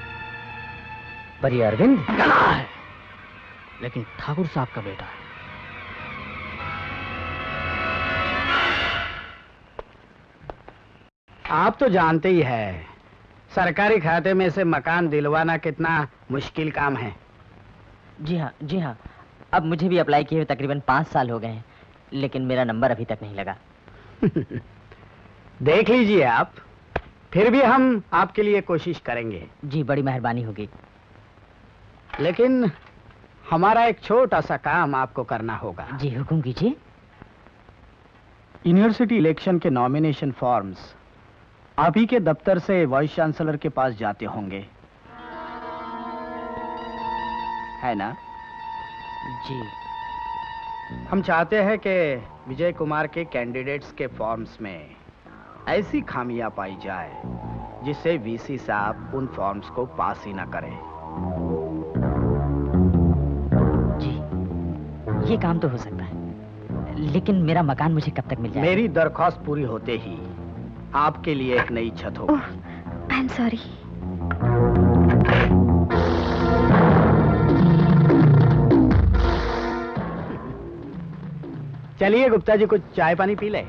पर ये अरविंद गला है, लेकिन ठाकुर साहब का बेटा है। आप तो जानते ही है, सरकारी खाते में से मकान दिलवाना कितना मुश्किल काम है। जी हाँ, जी हाँ। अब मुझे भी अप्लाई किए हुए तकरीबन 5 साल हो गए हैं, लेकिन मेरा नंबर अभी तक नहीं लगा। देख लीजिए आप, फिर भी हम आपके लिए कोशिश करेंगे। जी, बड़ी मेहरबानी होगी। लेकिन हमारा एक छोटा सा काम आपको करना होगा। जी, हुक्म कीजिए। यूनिवर्सिटी इलेक्शन के नॉमिनेशन फॉर्म्स आप ही के दफ्तर से वाइस चांसलर के पास जाते होंगे, है ना? जी। हम चाहते हैं कि विजय कुमार के कैंडिडेट्स के फॉर्म्स में ऐसी खामियां पाई जाए जिससे वीसी साहब उन फॉर्म्स को पास ही ना करें। जी, ये काम तो हो सकता है, लेकिन मेरा मकान मुझे कब तक मिल जाएगा? मेरी दरख्वास्त पूरी होते ही आपके लिए एक नई छत होगी। आई एम सॉरी। चलिए गुप्ता जी, कुछ चाय पानी पी ले।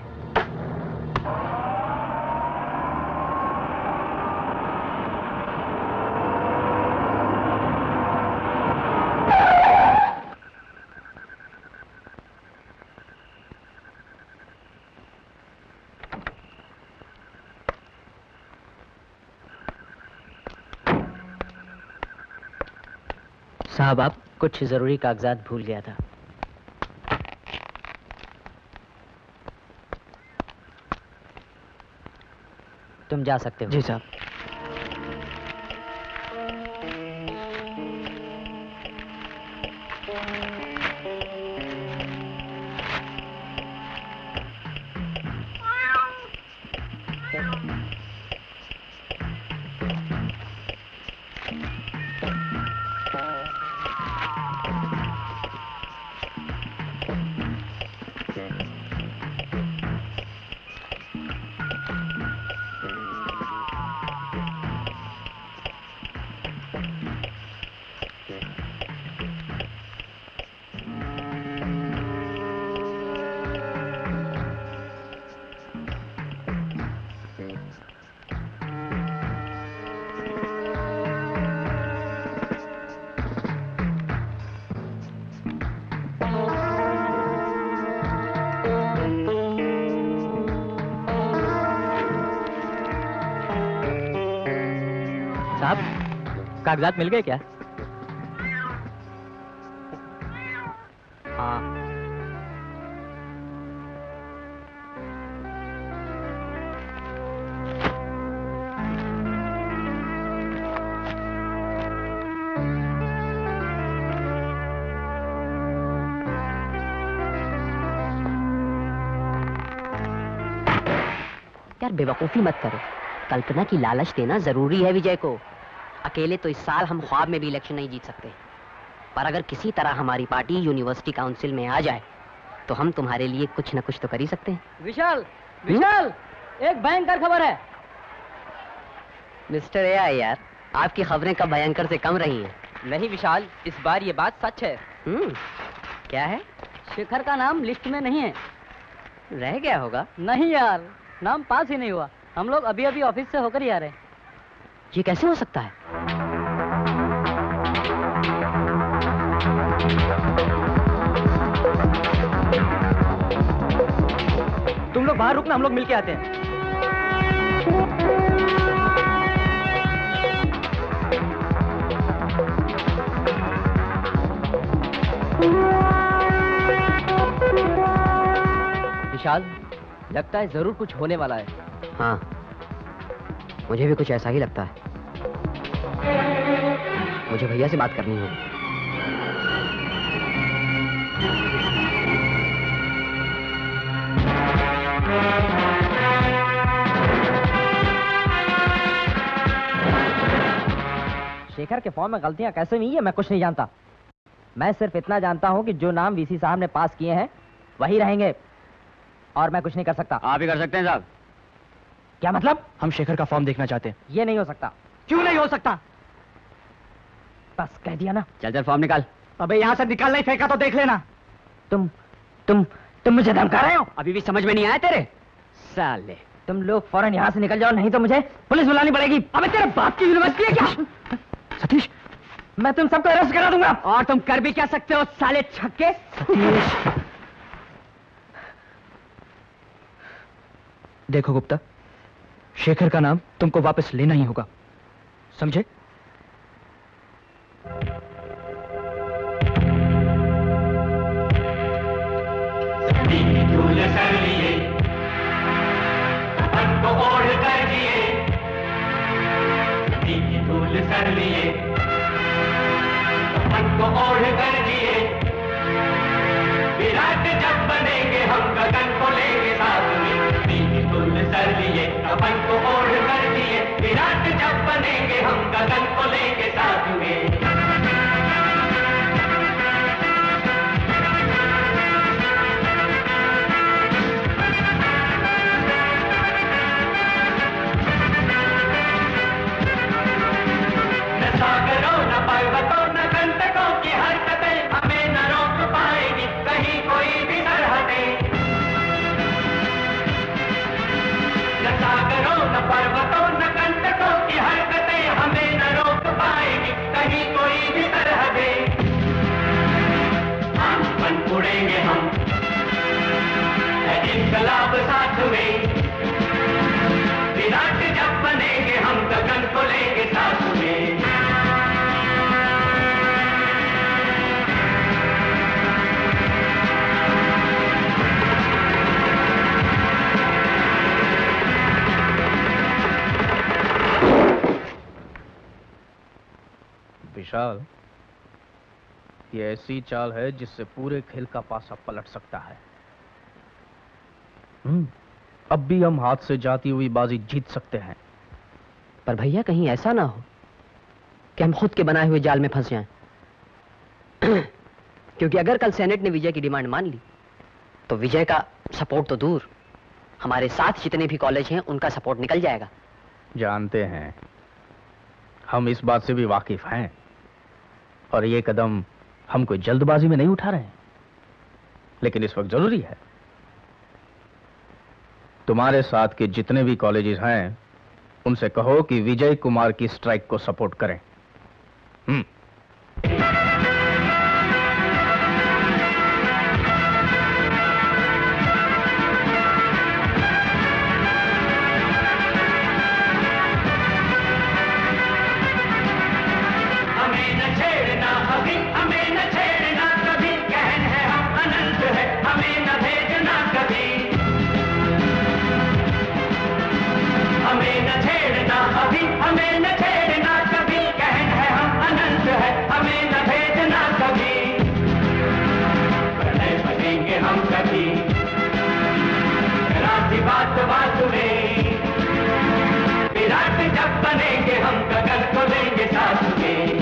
साहब, आप कुछ जरूरी कागजात भूल गया था। तुम जा सकते हो। जी साहब। कागजात मिल गए क्या? हाँ। यार बेवकूफी मत करो। कल्पना की लालच देना जरूरी है विजय को। अकेले तो इस साल हम ख्वाब में भी इलेक्शन नहीं जीत सकते, पर अगर किसी तरह हमारी पार्टी यूनिवर्सिटी काउंसिल में आ जाए तो हम तुम्हारे लिए कुछ न कुछ तो कर ही सकते हैं। विशाल, विशाल, एक भयंकर खबर है। मिस्टर ए आई यार, आपकी खबरें कब भयंकर से कम रही हैं। नहीं विशाल, इस बार ये बात सच है। क्या है? शेखर का नाम लिस्ट में नहीं है। रह गया होगा। नहीं यार, नाम पास ही नहीं हुआ। हम लोग अभी अभी ऑफिस से होकर ही आ रहे हैं। ये कैसे हो सकता है? तुम लोग बाहर रुकना, हम लोग मिलके आते हैं। विशाल, लगता है जरूर कुछ होने वाला है। हाँ, मुझे भी कुछ ऐसा ही लगता है। मुझे भैया से बात करनी होगी। शेखर के फॉर्म में गलतियां कैसे हुई है मैं कुछ नहीं जानता। मैं सिर्फ इतना जानता हूं कि जो नाम वीसी साहब ने पास किए हैं वही रहेंगे, और मैं कुछ नहीं कर सकता। आप ही कर सकते हैं साहब। क्या मतलब? हम शेखर का फॉर्म देखना चाहते हैं। ये नहीं हो सकता। क्यों नहीं हो सकता? बस कह दिया ना। चल चल फॉर्म निकाल। अबे यहाँ से निकालना ही फेंका तो देख लेना। तुम मुझे धमका रहे हो? अभी भी समझ में नहीं आया तेरे साले। तुम लोग फौरन यहाँ से निकल जाओ, नहीं तो मुझे पुलिस बुलानी पड़ेगी। अबे तेरे बाप की यूनिवर्सिटी है क्या? सतीश, मैं तुम सबको अरेस्ट करा दूंगा। और तुम कर भी क्या सकते हो साले छक्के? सतीश, देखो गुप्ता, शेखर का नाम तुमको वापस लेना ही होगा, समझे? झूल सर लिए, मन को ओढ़ कर जिए, धूल सर लिए, मन को ओढ़ कर जिए, विराट जब बनेंगे हम गगन को लेंगे साथ में, धूल सर लिए, मन को ओढ़ कर जिए, विराट जब बनेंगे हम गगन को लेंगे साथ में। सागरों न पर्वतों न कंटकों की हरकतें हमें न रोक पाएगी, कहीं कोई भी साथ में, विराट जब बनेंगे हम गगन को लेंगे साथ में। विशाल, ये ऐसी चाल है जिससे पूरे खेल का पासा पलट सकता है। अब भी हम हाथ से जाती हुई बाजी जीत सकते हैं। पर भैया कहीं ऐसा ना हो कि हम खुद के बनाए हुए जाल में फंस जाएं। क्योंकि अगर कल सेनेट ने विजय की डिमांड मान ली तो विजय का सपोर्ट तो दूर, हमारे साथ जितने भी कॉलेज हैं उनका सपोर्ट निकल जाएगा। जानते हैं, हम इस बात से भी वाकिफ हैं, और ये कदम हम कोई जल्दबाजी में नहीं उठा रहे हैं, लेकिन इस वक्त जरूरी है। तुम्हारे साथ के जितने भी कॉलेजेस हैं उनसे कहो कि विजय कुमार की स्ट्राइक को सपोर्ट करें। हमें न छेड़ना अभी, हमें न छेड़ना कभी, कहन है हम अनंत है, हमें न भेजना कभी। हमें न छेड़ना अभी, हमें न छेड़ना कभी, कहन है हम अनंत है, हमें न भेजना कभी। प्रणय बनेंगे हम कभी, रात बात बात में, विराट जब बनेंगे हम गगन को लेंगे साथ में।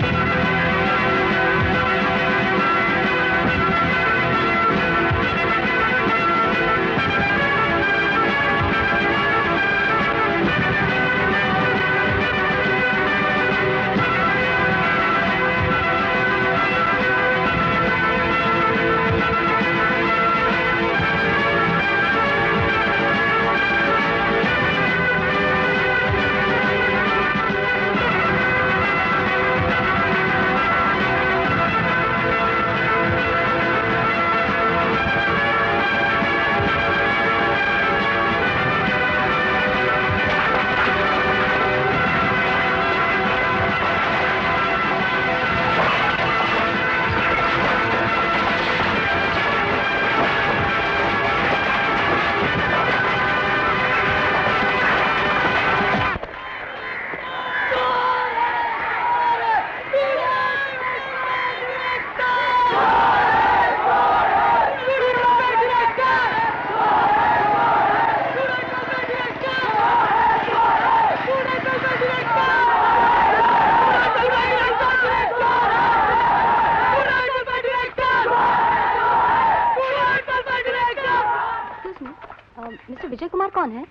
मिस्टर विजय कुमार कौन है?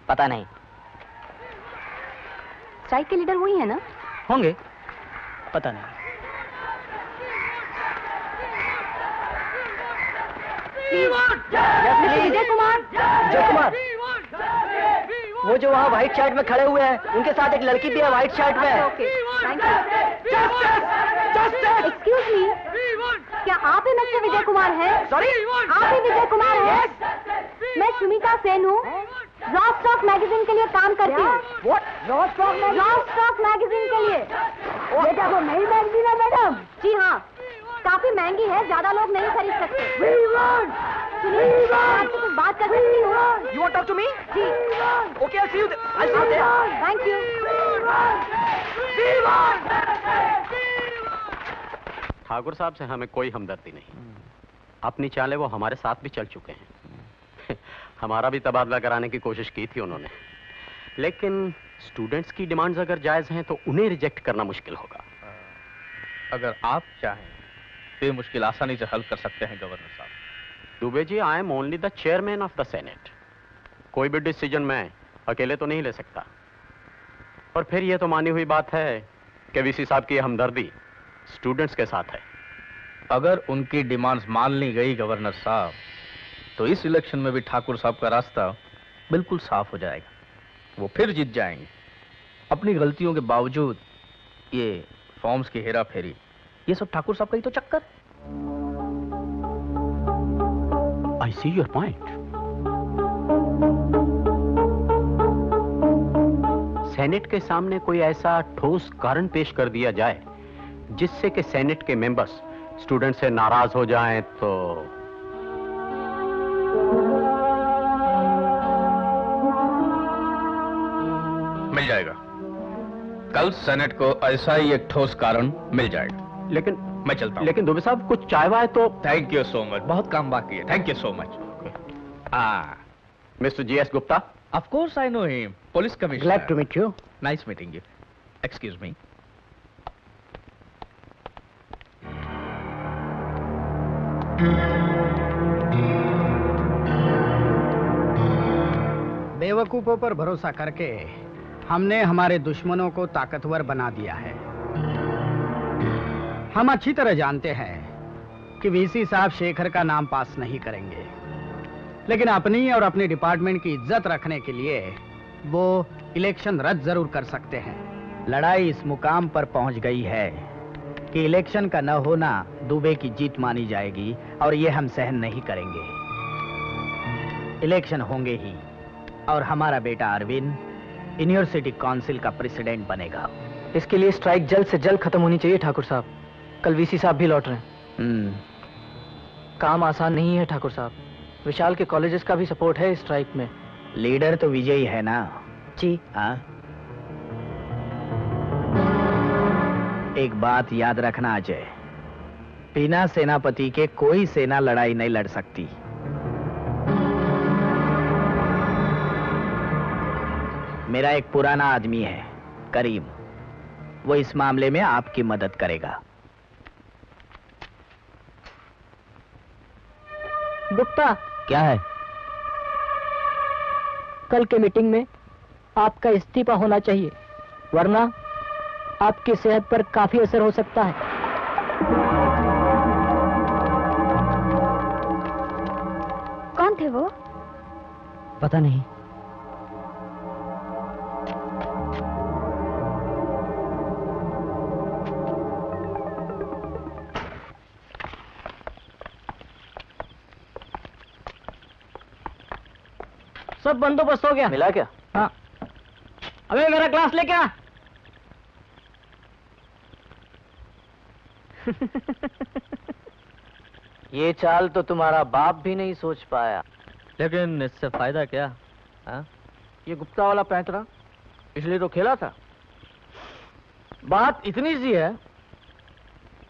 पता नहीं। स्ट्राइक के लीडर वही है ना? होंगे, पता नहीं। विजय कुमार। विजय कुमार, वो जो वहाँ व्हाइट शर्ट में खड़े हुए हैं, उनके साथ एक लड़की भी है व्हाइट शर्ट में। एक्सक्यूज मी, क्या आप ही मिस्टर विजय कुमार हैं? सॉरी, आप ही विजय कुमार हैं? मैं सुमिता सेन हूँ, रॉक स्टॉक मैगजीन के लिए काम करती हूँ। रॉक स्टॉक मैगजीन के लिए। बेटा वो नई मैगजीन है मैडम? जी हाँ, काफी महंगी है, ज्यादा लोग नहीं खरीद सकते। सुनिए, आपसे कुछ बात कर सकती हूँ? You want to talk to me? Ji. Okay, I'll see you there. I'll see you there. Thank you. Thakur साहब से हमें कोई हमदर्दी नहीं। अपनी चालें वो हमारे साथ भी चल चुके हैं। हमारा भी तबादला कराने की कोशिश की थी उन्होंने, लेकिन स्टूडेंट्स की डिमांड्स अगर जायज हैं तो उन्हें रिजेक्ट करना मुश्किल होगा। अगर आप चाहें तो ये मुश्किल आसानी से हल कर सकते हैं गवर्नर साहब। Dubey ji, I am only the chairman of the senate. कोई भी डिसीजन मैं अकेले तो नहीं ले सकता। और फिर ये तो मानी हुई बात है कि वीसी साहब की हमदर्दी स्टूडेंट्स के साथ है। अगर उनकी डिमांड्स मान ली गई गवर्नर साहब, तो इस इलेक्शन में भी ठाकुर साहब का रास्ता बिल्कुल साफ हो जाएगा। वो फिर जीत जाएंगे। अपनी गलतियों के बावजूद ये फॉर्म्स की हेरा फेरी, ये सब ठाकुर साहब का ही तो चक्कर। I see your point. Senate के सामने कोई ऐसा ठोस कारण पेश कर दिया जाए जिससे कि सेनेट के मेंबर्स स्टूडेंट से नाराज हो जाएं तो मिल जाएगा। कल सेनेट को ऐसा ही एक ठोस कारण मिल जाएगा। लेकिन मैं चलता हूं। लेकिन दुबे साहब कुछ चाय वाय तो। थैंक यू सो मच, बहुत काम बाकी है। Thank you so much. Mister GS Gupta. Of course I know him, police commissioner. Glad to meet you. Nice meeting you. Excuse me. बेवकूफों पर भरोसा करके हमने हमारे दुश्मनों को ताकतवर बना दिया है। हम अच्छी तरह जानते हैं कि वीसी साहब शेखर का नाम पास नहीं करेंगे, लेकिन अपनी और अपने डिपार्टमेंट की इज्जत रखने के लिए वो इलेक्शन रद्द जरूर कर सकते हैं। लड़ाई इस मुकाम पर पहुंच गई है कि इलेक्शन का न होना दुबे की जीत मानी जाएगी और ये हम सहन नहीं करेंगे। इलेक्शन होंगे ही और हमारा बेटा अरविंद यूनिवर्सिटी काउंसिल का प्रेसिडेंट बनेगा। इसके लिए स्ट्राइक जल्द से जल्द खत्म होनी चाहिए ठाकुर साहब। कल वीसी साहब भी लौट रहे हैं। काम आसान नहीं है ठाकुर साहब। विशाल के कॉलेजेस का भी सपोर्ट है स्ट्राइक में। लीडर तो विजय ही है ना जी। हाँ, एक बात याद रखना अजय, बिना सेनापति के कोई सेना लड़ाई नहीं लड़ सकती। मेरा एक पुराना आदमी है करीम, वो इस मामले में आपकी मदद करेगा। गुप्ता। क्या है? कल के मीटिंग में आपका इस्तीफा होना चाहिए, वरना आपकी सेहत पर काफी असर हो सकता है। कौन थे वो? पता नहीं। सब बंदोबस्त हो गया। मिला क्या? हाँ। अबे मेरा ग्लास लेके आ। ये चाल तो तुम्हारा बाप भी नहीं सोच पाया। लेकिन इससे फायदा क्या? हाँ? ये गुप्ता वाला पैंतरा इसलिए तो खेला था। बात इतनी सी है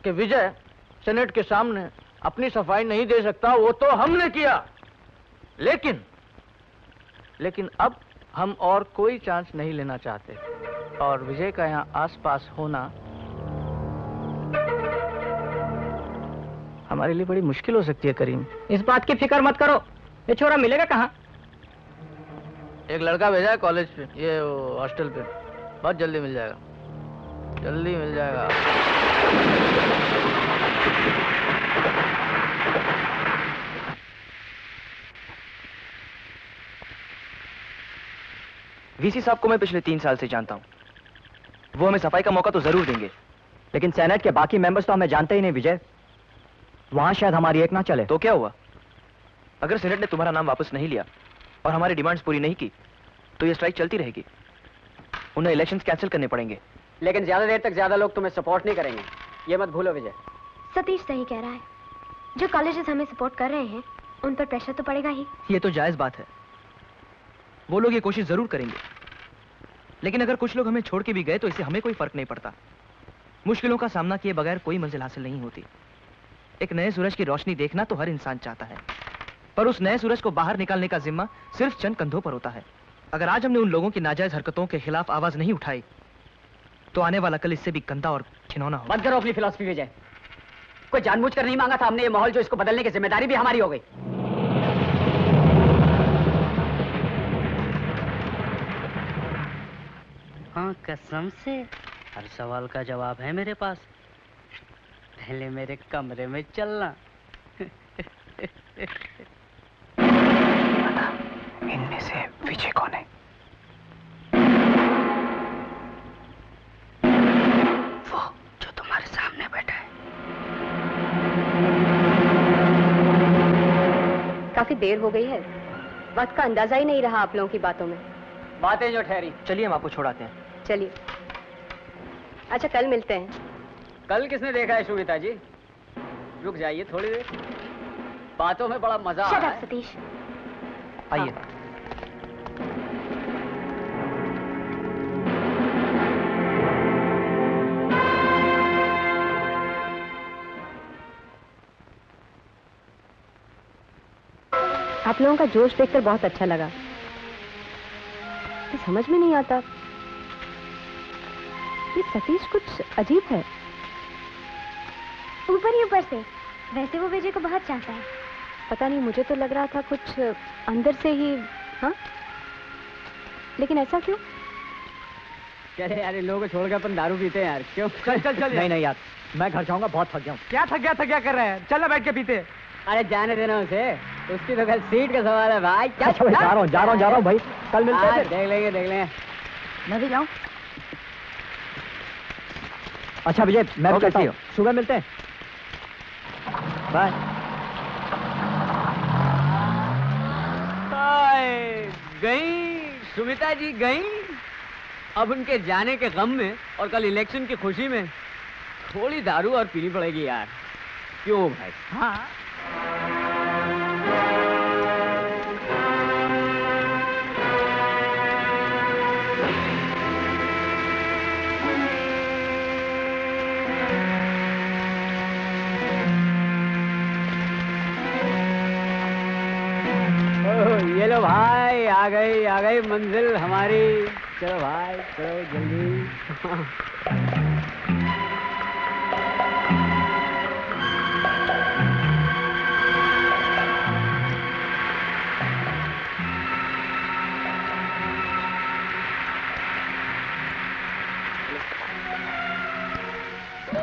कि विजय सेनेट के सामने अपनी सफाई नहीं दे सकता, वो तो हमने किया। लेकिन अब हम और कोई चांस नहीं लेना चाहते और विजय का यहाँ आसपास होना हमारे लिए बड़ी मुश्किल हो सकती है। करीम, इस बात की फिक्र मत करो। ये छोरा मिलेगा कहाँ? एक लड़का भेजा है कॉलेज पे, ये हॉस्टल पे। बहुत जल्दी मिल जाएगा, जल्दी मिल जाएगा। वीसी साहब को मैं पिछले 3 साल से जानता हूं। वो हमें सफाई का मौका तो जरूर देंगे, लेकिन सेनेट के बाकी मेंबर्स तो हमें जानते ही नहीं विजय। वहां शायद हमारी एक ना चले। तो क्या हुआ? अगर सेनेट ने तुम्हारा नाम वापस नहीं लिया और हमारी डिमांड्स पूरी नहीं की तो ये स्ट्राइक चलती रहेगी। उन्हें इलेक्शंस कैंसिल करने पड़ेंगे। लेकिन ज्यादा देर तक ज्यादा लोग तुम्हें सपोर्ट नहीं करेंगे, ये मत भूलो विजय। सतीश सही कह रहा है। जो कॉलेजेस हमें सपोर्ट कर रहे हैं उन पर प्रेशर तो पड़ेगा ही। ये तो जायज बात है, वो लोग ये कोशिश जरूर करेंगे, लेकिन अगर कुछ लोग हमें छोड़ के भी गए तो इससे हमें कोई फर्क नहीं पड़ता। मुश्किलों का सामना किए बगैर कोई मंजिल हासिल नहीं होती। एक नए सूरज की रोशनी देखना तो हर इंसान चाहता है, पर उस नए सूरज को बाहर निकालने का जिम्मा सिर्फ चंद कंधों पर होता है। अगर आज हमने उन लोगों की नाजायज हरकतों के खिलाफ आवाज नहीं उठाई तो आने वाला कल इससे भी गंदा और घिनौना होगा। बंद करो अपनी फिलॉसफी विजय। कोई जानबूझकर नहीं मांगा था हमने ये माहौल, जो इसको बदलने की जिम्मेदारी भी हमारी हो गई। हाँ कसम से हर सवाल का जवाब है मेरे पास। पहले मेरे कमरे में चलना। इनमें से विजय कौन है? वो जो तुम्हारे सामने बैठा है। काफी देर हो गई है, वक्त का अंदाजा ही नहीं रहा आप लोगों की बातों में। बातें जो ठहरी। चलिए हम आपको छोड़ाते हैं। चलिए। अच्छा कल मिलते हैं। कल किसने देखा है सुमिता जी? रुक जाइए थोड़ी देर, बातों में बड़ा मजा आ रहा है। सतीश। आइए। आप लोगों का जोश देखकर बहुत अच्छा लगा। ये समझ में नहीं आता, ये सतीश कुछ अजीब है। ऊपर ही ऊपर से, वैसे वो विजय को बहुत चाहता है। पता नहीं, मुझे तो लग रहा था कुछ अंदर से ही। हाँ, लेकिन ऐसा क्यों? चले यार, इन लोगों को छोड़ के अपन दारू पीते हैं यार। क्यों? चल चल चल। नहीं यार, मैं घर जाऊंगा, बहुत थक गया हूँ। क्या थक गया कर रहे हैं? चल ना बैठ के पीते। अरे जाने देना उसे, उसकी तो कल सीट का सवाल है भाई। क्या अच्छा, जा रहा हूँ भाई, कल मिलते हैं। देख लेंगे। मैं भी जाऊँ? अच्छा विजय, मैं भी चलता हूँ, सुबह मिलते हैं। बाय। गई सुमिता जी गई। अब उनके जाने के गम में और कल इलेक्शन की खुशी में थोड़ी दारू और पीनी पड़ेगी यार। क्यों भाई? हाँ। ये लो भाई, आ गई मंजिल हमारी। चलो भाई, चलो जल्दी।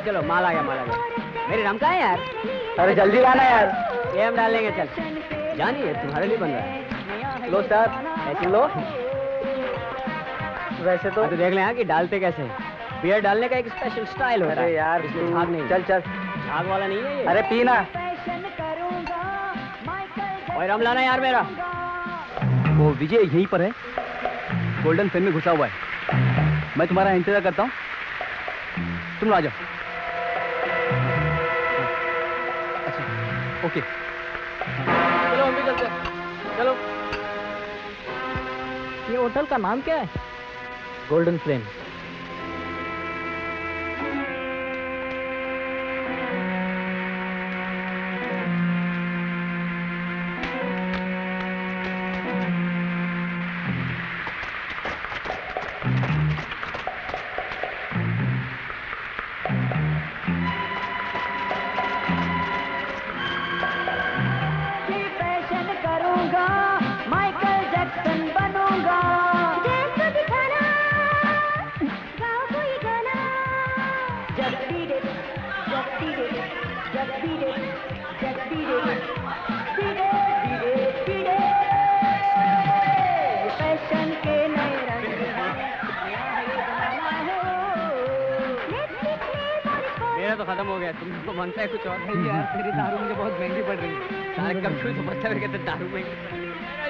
चलो माल आ गया। मेरी रम कहाँ है यार? अरे जल्दी आना यार। ये हम डाल लेंगे। चल जानिए, तुम्हारे लिए बन रहा है। लो सर, ऐसे लो। वैसे तो देख ले कि डालते कैसे हैं। बियर डालने का एक स्पेशल स्टाइल होता है। अरे यार, इसमें झाग नहीं। चल झाग वाला नहीं है ये। अरे पीना। और रम लाना यार मेरा। वो विजय यहीं पर है, गोल्डन फेन में घुसा हुआ है। मैं तुम्हारा इंतजार करता हूँ, तुम आ जाओ। अच्छा, ओके। चलो हम भी चलते हैं। चलो। ये होटल का नाम क्या है? Golden flame. तो खत्म हो गया। तुमको मनता है कुछ और? नहीं यार, तेरी दारू मुझे बहुत महंगी पड़ रही है। सारे कब क्यों समझता है कहते दारू महंगी।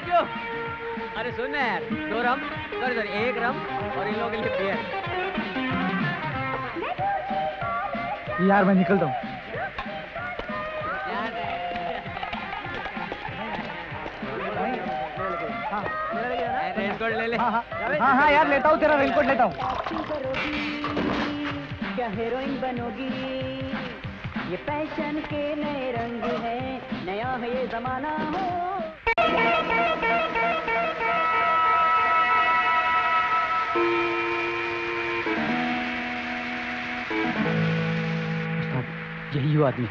जो अरे सुन यार, 2 रम, सॉरी 1 रम और इन लोगों के लिए बियर। यार मैं निकलता हूँ। रेनकोट ले ले। हाँ यार, लेता हूँ, तेरा रेनकोट लेता हूँ। क्या हीरोइन बनोगी? ये फैशन के नए रंग है, नया है ये जमाना हो। यही वो आदमी।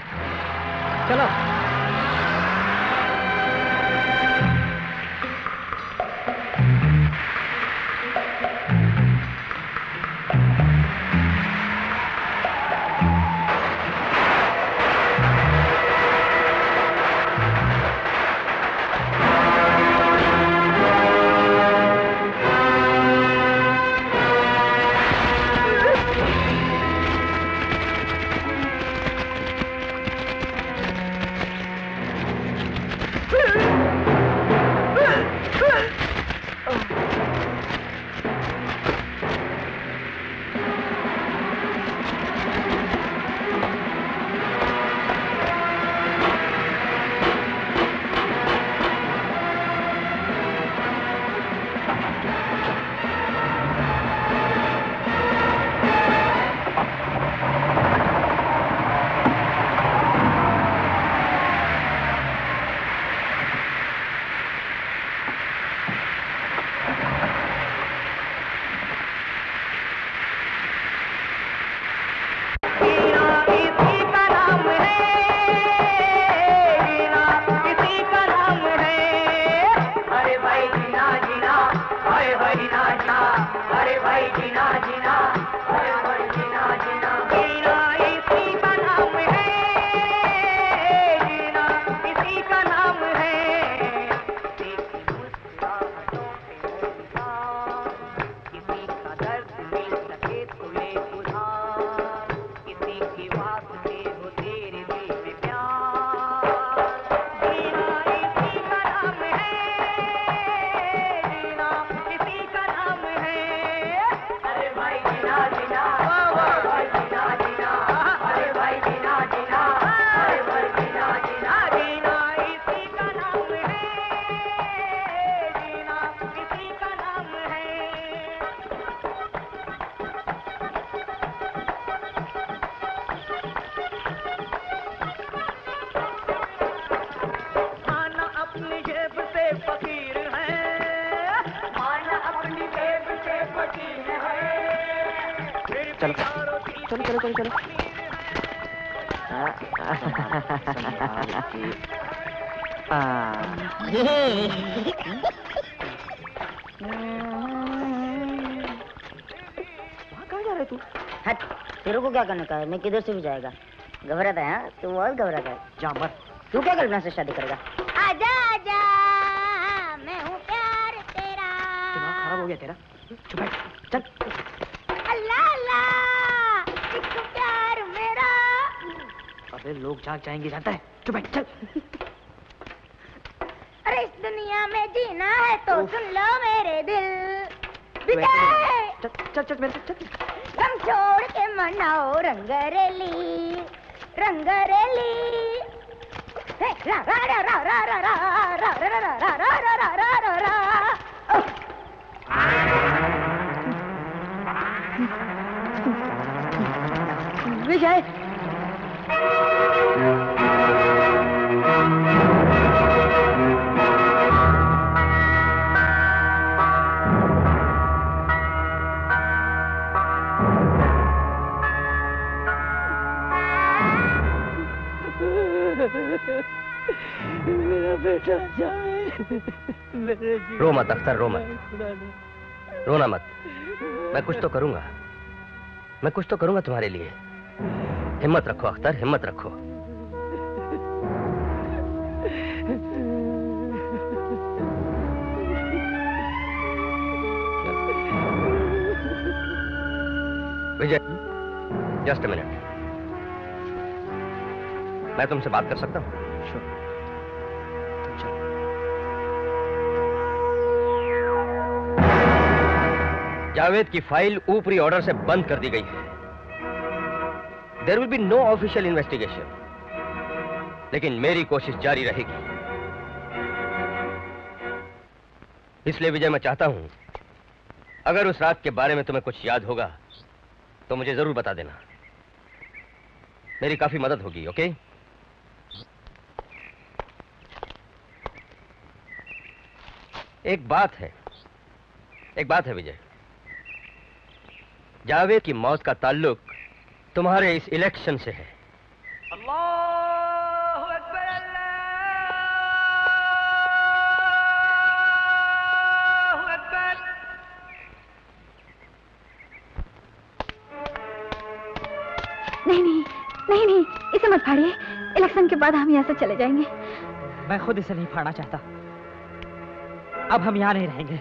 चलो। अरे भाई जीना जीना, अरे भाई जीना जीना, जीना इसी का नाम है, जीना इसी का नाम है। किसी की मुस्कुराहटों पे इंसान, किसी का दर्द मिल सके तो ले उधार, किसी की वास्ते हो तेरे दिल में प्यार। जीना इसी का नाम है, जीना इसी का नाम है। अरे भाई जीना जीना, अरे भाई जीना जीना, अरे भाई जीना जीना, अरे भाई जीना जीना, जीना इसी का नाम है, जीना इसी का नाम है। माना अपनी जेब से फकीर है, माना अपनी जेब से फकीर है। चलो चलो चलो चलो चलो। कहाँ जा रहे तू? हट, तेरे को क्या करने का है? मैं किधर से भी जाएगा। घबराता है? हाँ? तू बहुत घबराता है। जा मर। तू क्या कल्पना से शादी करेगा? आजा आजा, मैं हूँ प्यार तेरा। दिमाग खराब हो गया तेरा। चुप बैठ, चल। अल्लाह अल्लाह, इश्क प्यार मेरा। अबे लोग जाग जाएंगे जानता है। चुप बैठ, चल। अरे इस दुनिया में जीना है तो सुन लो मेरे दिल। विजय, चल चल चल मेरे साथ चल। गम छोड़ के मनाओ रंगरेली, रंगरेली। हे, रा रा रा रा रा रा रा रा रा रा रा रा रा रा रा रा। विजय, मेरा बेटा रो मत अख्तर, रो मत, रोना मत। मैं कुछ तो करूंगा, मैं कुछ तो करूंगा तुम्हारे लिए। हिम्मत रखो अख्तर, हिम्मत रखो। विजय, जस्ट अ मिनट, मैं तुमसे बात कर सकता हूँ? जावेद की फाइल ऊपरी ऑर्डर से बंद कर दी गई है। There will be no official investigation, लेकिन मेरी कोशिश जारी रहेगी। इसलिए विजय, मैं चाहता हूं अगर उस रात के बारे में तुम्हें कुछ याद होगा तो मुझे जरूर बता देना। मेरी काफी मदद होगी। ओके? एक बात है विजय, जावेद की मौत का ताल्लुक तुम्हारे इस इलेक्शन से है। नहीं नहीं नहीं नहीं, इसे मत फाड़िए। इलेक्शन के बाद हम यहाँ से चले जाएंगे। मैं खुद इसे नहीं फाड़ना चाहता। अब हम यहाँ नहीं रहेंगे।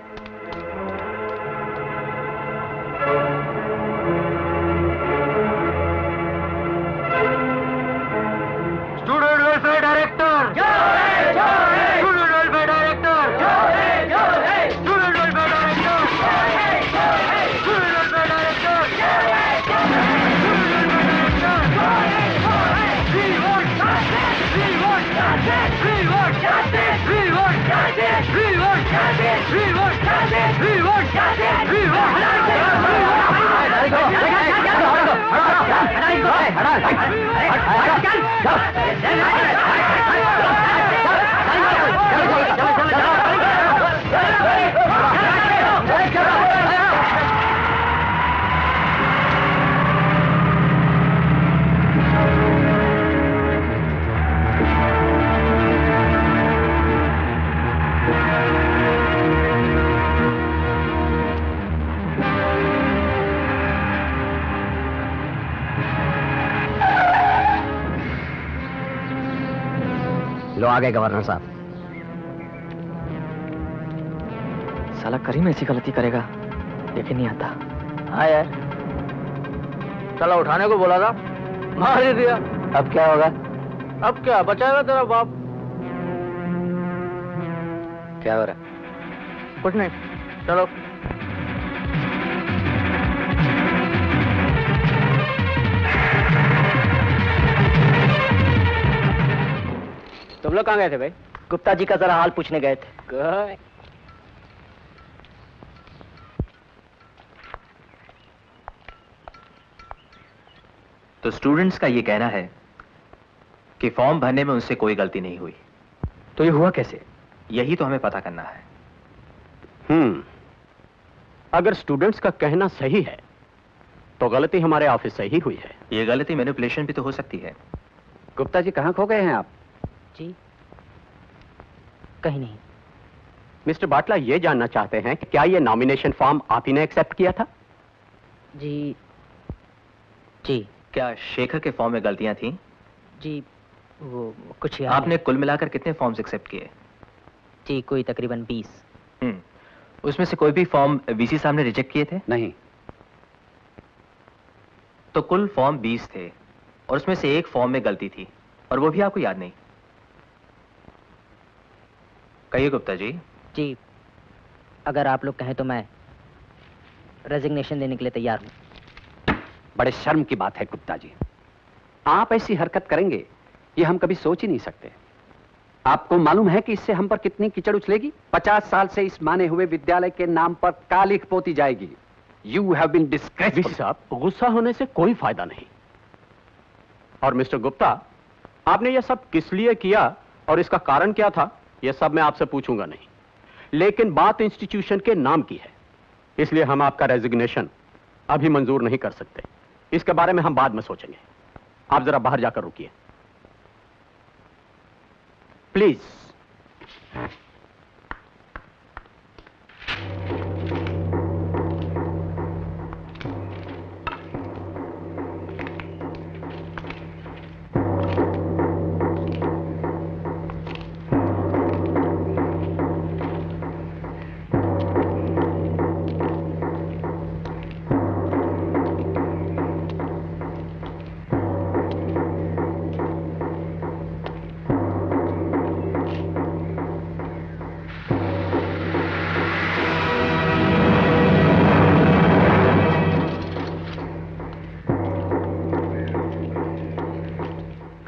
Student welfare director, student welfare director, student welfare director, student welfare आ गए गवर्नर साहब। साला करीम ऐसी गलती करेगा लेकिन नहीं आता। हाँ यार, चला उठाने को बोला था, मार ही दिया। अब क्या होगा? अब क्या बचाएगा तेरा बाप? क्या हो रहा है? कुछ नहीं, चलो। तुम लोग कहाँ गए थे भाई? गुप्ता जी का जरा हाल पूछने गए थे। तो स्टूडेंट्स का ये कहना है कि फॉर्म भरने में उनसे कोई गलती नहीं हुई। तो ये हुआ कैसे? यही तो हमें पता करना है। अगर स्टूडेंट्स का कहना सही है तो गलती हमारे ऑफिस से ही हुई है। ये गलती मैनिपुलेशन भी तो हो सकती है। गुप्ता जी कहाँ खो गए हैं आप? जी कहीं नहीं। मिस्टर बाटला ये जानना चाहते हैं कि क्या ये नॉमिनेशन फॉर्म आप ही ने एक्सेप्ट किया था? जी जी। क्या शेखर के फॉर्म में गलतियां थी? जी वो कुछ याद आपने कुल मिलाकर कितने फॉर्म्स एक्सेप्ट किए? जी कोई तकरीबन 20। उसमें से कोई भी फॉर्म वीसी साहब ने रिजेक्ट किए थे? नहीं। तो कुल फॉर्म 20 थे और उसमें से एक फॉर्म में गलती थी और वो भी आपको याद नहीं। कहिए गुप्ता जी। जी अगर आप लोग कहें तो मैं रेजिग्नेशन देने के लिए तैयार हूं। बड़े शर्म की बात है गुप्ता जी, आप ऐसी हरकत करेंगे ये हम कभी सोच ही नहीं सकते। आपको मालूम है कि इससे हम पर कितनी कीचड़ उछलेगी? 50 साल से इस माने हुए विद्यालय के नाम पर कालिख पोती जाएगी। You have been disgraceful. साहब गुस्सा होने से कोई फायदा नहीं। और मिस्टर गुप्ता, आपने यह सब किस लिए किया और इसका कारण क्या था, यह सब मैं आपसे पूछूंगा नहीं, लेकिन बात इंस्टीट्यूशन के नाम की है, इसलिए हम आपका रेजिग्नेशन अभी मंजूर नहीं कर सकते। इसके बारे में हम बाद में सोचेंगे। आप जरा बाहर जाकर रुकिए प्लीज।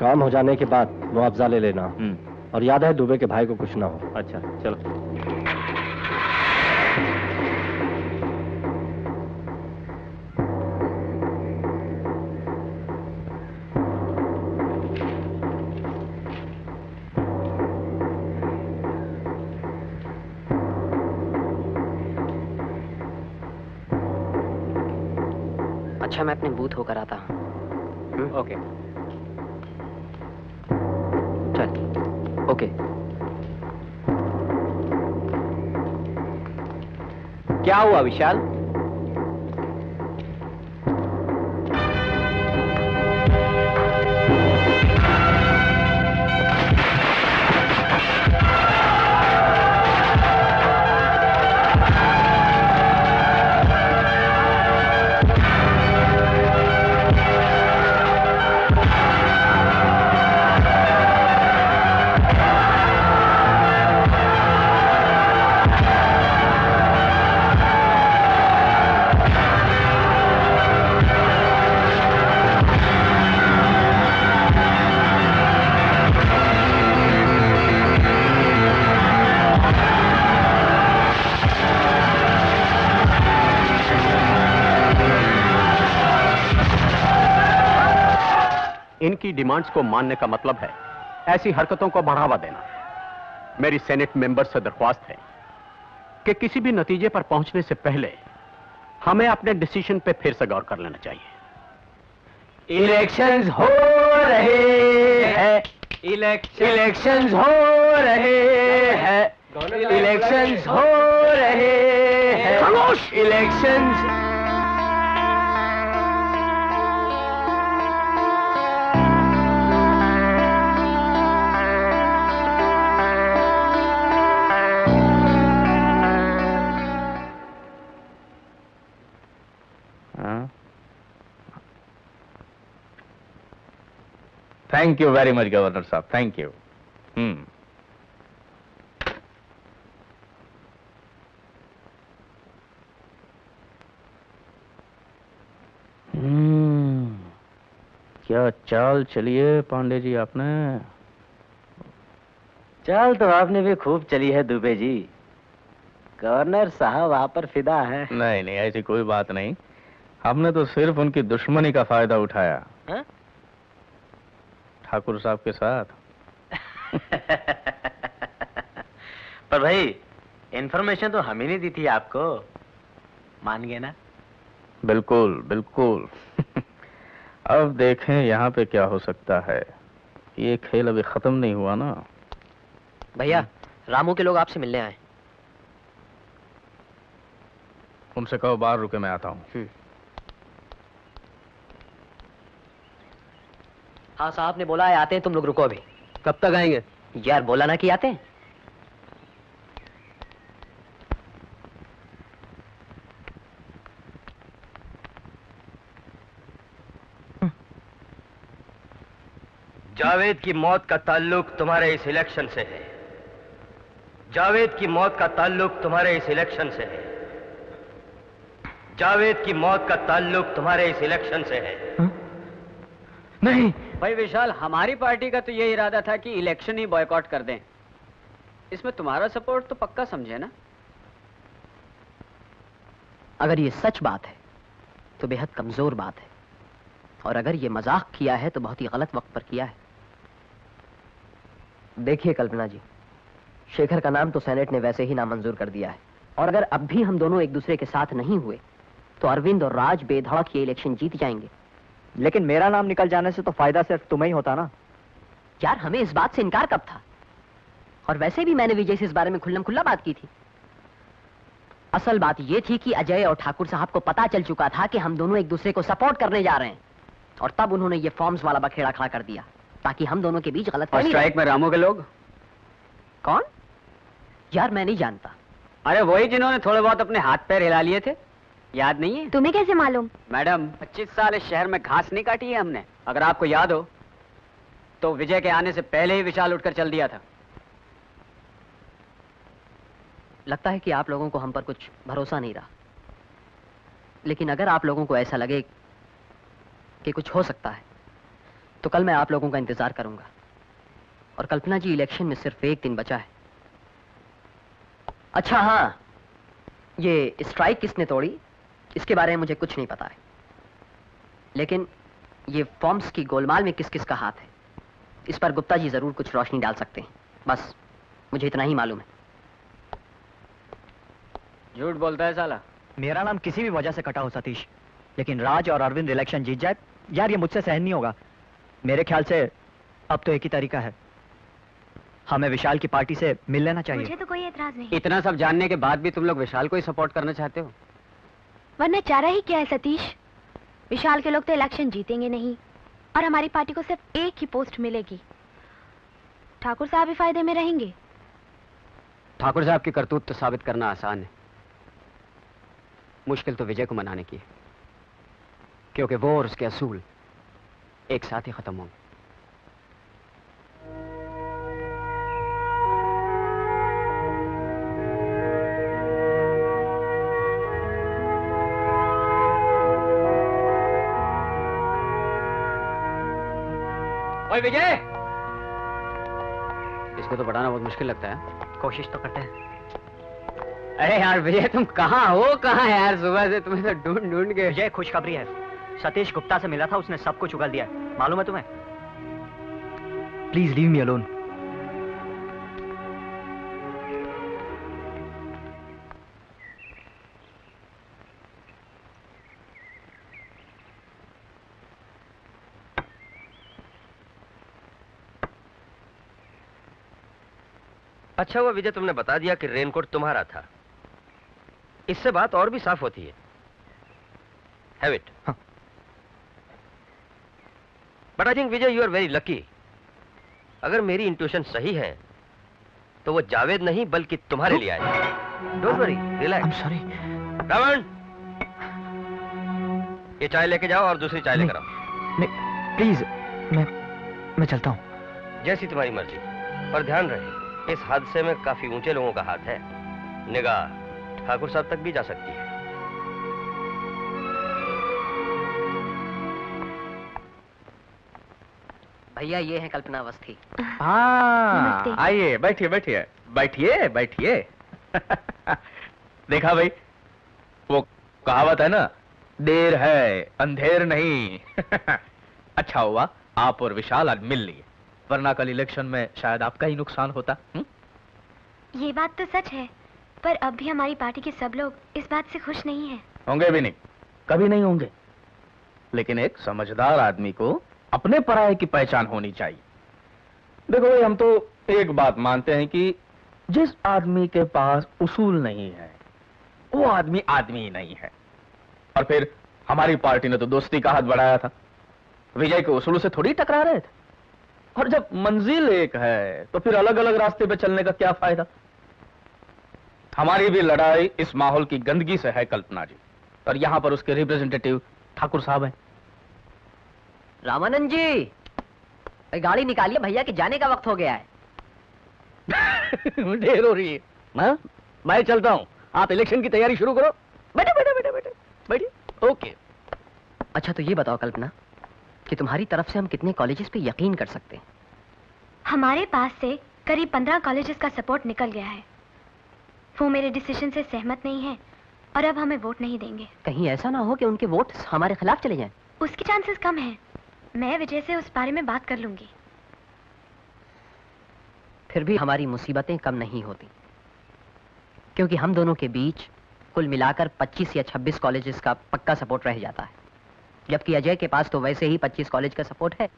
काम हो जाने के बाद मुआवजा ले लेना। और याद है दुबे के भाई को कुछ ना हो। अच्छा चलो। अच्छा मैं अपने बूथ होकर आता हूँ। ओके चल। ओके। क्या हुआ विशाल? इनकी डिमांड्स को मानने का मतलब है ऐसी हरकतों को बढ़ावा देना। मेरी सेनेट मेंबर से दरख्वास्त है कि किसी भी नतीजे पर पहुंचने से पहले हमें अपने डिसीजन पे फिर से गौर कर लेना चाहिए। इलेक्शंस हो रहे हैं, इलेक्शंस हो रहे हैं, इलेक्शंस हो रहे हैं, खामोश। Elections thank you very much governor साहब, थैंक यू। क्या चाल चलिए पांडे जी आपने? चाल तो आपने भी खूब चली है दुबे जी। गवर्नर साहब आप पर फिदा है। नहीं नहीं, ऐसी कोई बात नहीं, हमने तो सिर्फ उनकी दुश्मनी का फायदा उठाया। हा? ठाकुर साहब के साथ। पर भाई इन्फॉर्मेशन तो हम ही नहीं दी थी आपको, मान गए ना? बिल्कुल बिल्कुल। अब देखें यहाँ पे क्या हो सकता है, ये खेल अभी खत्म नहीं हुआ ना। भैया रामू के लोग आपसे मिलने आए। उनसे कहो बाहर रुके, मैं आता हूँ। हाँ साहब ने बोला है आते हैं, तुम लोग रुको अभी। कब तक आएंगे? यार बोला ना कि आते हैं। जावेद की मौत का ताल्लुक तुम्हारे इस इलेक्शन से है। जावेद की मौत का ताल्लुक तुम्हारे इस इलेक्शन से है। जावेद की मौत का ताल्लुक तुम्हारे इस इलेक्शन से है। नहीं भाई विशाल, हमारी पार्टी का तो ये इरादा था कि इलेक्शन ही बॉयकॉट कर दें। इसमें तुम्हारा सपोर्ट तो पक्का समझे ना? अगर ये सच बात है तो बेहद कमजोर बात है, और अगर ये मजाक किया है तो बहुत ही गलत वक्त पर किया है। देखिए कल्पना जी, शेखर का नाम तो सेनेट ने वैसे ही नामंजूर कर दिया है, और अगर अब भी हम दोनों एक दूसरे के साथ नहीं हुए तो अरविंद और राज बेधड़क ये इलेक्शन जीत जाएंगे। लेकिन मेरा नाम निकल जाने से तो फायदा सिर्फ तुम्हें ही होता ना। यार हमें इस बात से इनकार कब था? और वैसे भी मैंने विजय से इस बारे में खुल्लम खुल्ला बात की थी। असल बात ये थी कि अजय और ठाकुर साहब को पता चल चुका था कि हम दोनों एक दूसरे को सपोर्ट करने जा रहे हैं, और तब उन्होंने ये फॉर्म्स वाला बखेड़ा खड़ा कर दिया ताकि हम दोनों के बीच गलत। और स्ट्राइक में रामू के लोग कौन? यार मैं नहीं जानता। अरे वही जिन्होंने थोड़े बहुत अपने हाथ पैर हिला लिए थे, याद नहीं है? तुम्हें कैसे मालूम? मैडम 25 साल इस शहर में घास नहीं काटी है हमने। अगर आपको याद हो तो विजय के आने से पहले ही विशाल उठकर चल दिया था। लगता है कि आप लोगों को हम पर कुछ भरोसा नहीं रहा, लेकिन अगर आप लोगों को ऐसा लगे कि कुछ हो सकता है तो कल मैं आप लोगों का इंतजार करूंगा। और कल्पना जी, इलेक्शन में सिर्फ एक दिन बचा है। अच्छा हाँ, ये स्ट्राइक किसने तोड़ी इसके बारे में मुझे कुछ नहीं पता है, लेकिन ये फॉर्म्स की गोलमाल में किस किस का हाथ है इस पर गुप्ता जी जरूर कुछ रोशनी डाल सकते हैं। बस मुझे इतना ही मालूम है। झूठ बोलता है साला। मेरा नाम किसी भी वजह से कटा हो सतीश, लेकिन राज और अरविंद इलेक्शन जीत जाए, यार ये मुझसे सहन नहीं होगा। मेरे ख्याल से अब तो एक ही तरीका है, हमें विशाल की पार्टी से मिल लेना चाहिए। मुझे तो कोई एतराज नहीं। इतना सब जानने के बाद भी तुम लोग विशाल को ही सपोर्ट करना चाहते हो? वरना चारा ही क्या है सतीश? विशाल के लोग तो इलेक्शन जीतेंगे नहीं, और हमारी पार्टी को सिर्फ एक ही पोस्ट मिलेगी। ठाकुर साहब भी फायदे में रहेंगे। ठाकुर साहब की करतूत तो साबित करना आसान है, मुश्किल तो विजय को मनाने की है, क्योंकि वो और उसके असूल एक साथ ही खत्म होंगे। ओए विजय, इसको तो पढ़ाना बहुत मुश्किल लगता है। कोशिश तो करते हैं। अरे यार विजय, तुम कहाँ हो? कहाँ है यार? सुबह से तुम्हें तो ढूंढ ढूंढ के। विजय खुशखबरी है, सतीश गुप्ता से मिला था, उसने सब कुछ उगल दिया। मालूम है तुम्हें? Please leave me alone. अच्छा हुआ विजय तुमने बता दिया कि रेनकोट तुम्हारा था, इससे बात और भी साफ होती है। Have it. But I think Vijay, you are very lucky. अगर मेरी इंट्यूशन सही है तो वो जावेद नहीं बल्कि तुम्हारे लिए आया। Don't worry, relax. I'm sorry. Ravan, ये चाय लेके जाओ और दूसरी चाय लेकर आओ। प्लीज, मैं चलता हूँ। जैसी तुम्हारी मर्जी, पर ध्यान रहे इस हादसे में काफी ऊंचे लोगों का हाथ है। निगाह ठाकुर साहब तक भी जा सकती है। भैया ये है कल्पना अवस्थी। हाँ, आइए, बैठिए बैठिए बैठिए बैठिए। देखा भाई, वो कहावत है ना, देर है अंधेर नहीं। अच्छा हुआ आप और विशाल आज मिल लिए, वरना कल इलेक्शन में शायद आपका ही नुकसान होता। ये बात तो सच है, पर अब भी हमारी पार्टी के सब लोग इस बात से खुश नहीं हैं। होंगे भी नहीं, कभी नहीं होंगे। लेकिन एक समझदार आदमी को अपने पराये की पहचान होनी चाहिए। देखो भाई, हम तो एक बात मानते हैं कि जिस आदमी के पास उसूल नहीं है वो आदमी आदमी ही नहीं है। और फिर हमारी पार्टी ने तो दोस्ती का हाथ बढ़ाया था, विजय के उसूलों से थोड़ी टकरा रहे थे। और जब मंजिल एक है तो फिर अलग अलग रास्ते पे चलने का क्या फायदा। हमारी भी लड़ाई इस माहौल की गंदगी से है कल्पना जी, और यहां पर उसके रिप्रेजेंटेटिव ठाकुर साहब हैं। रामानंद जी, भाई गाड़ी निकालिए, भैया के जाने का वक्त हो गया है। ढेर हो रही है। मैं चलता हूँ, आप इलेक्शन की तैयारी शुरू करो। बैठे बैठे बैठे बैठे बैठिए। ओके। अच्छा तो ये बताओ कल्पना कि तुम्हारी तरफ से हम कितने कॉलेजेस पे यकीन कर सकते हैं? हमारे पास से करीब 15 कॉलेजेस का सपोर्ट निकल गया है। वो मेरे डिसीजन से सहमत नहीं है और अब हमें वोट नहीं देंगे। कहीं ऐसा ना हो कि उनके वोट हमारे खिलाफ चले जाएं। उसके चांसेस कम हैं। मैं विजय से उस बारे में बात कर लूंगी। फिर भी हमारी मुसीबतें कम नहीं होती, क्योंकि हम दोनों के बीच कुल मिलाकर 25 या 26 कॉलेजेस का पक्का सपोर्ट रह जाता है, जबकि अजय के पास तो वैसे ही 25 कॉलेज का सपोर्ट है।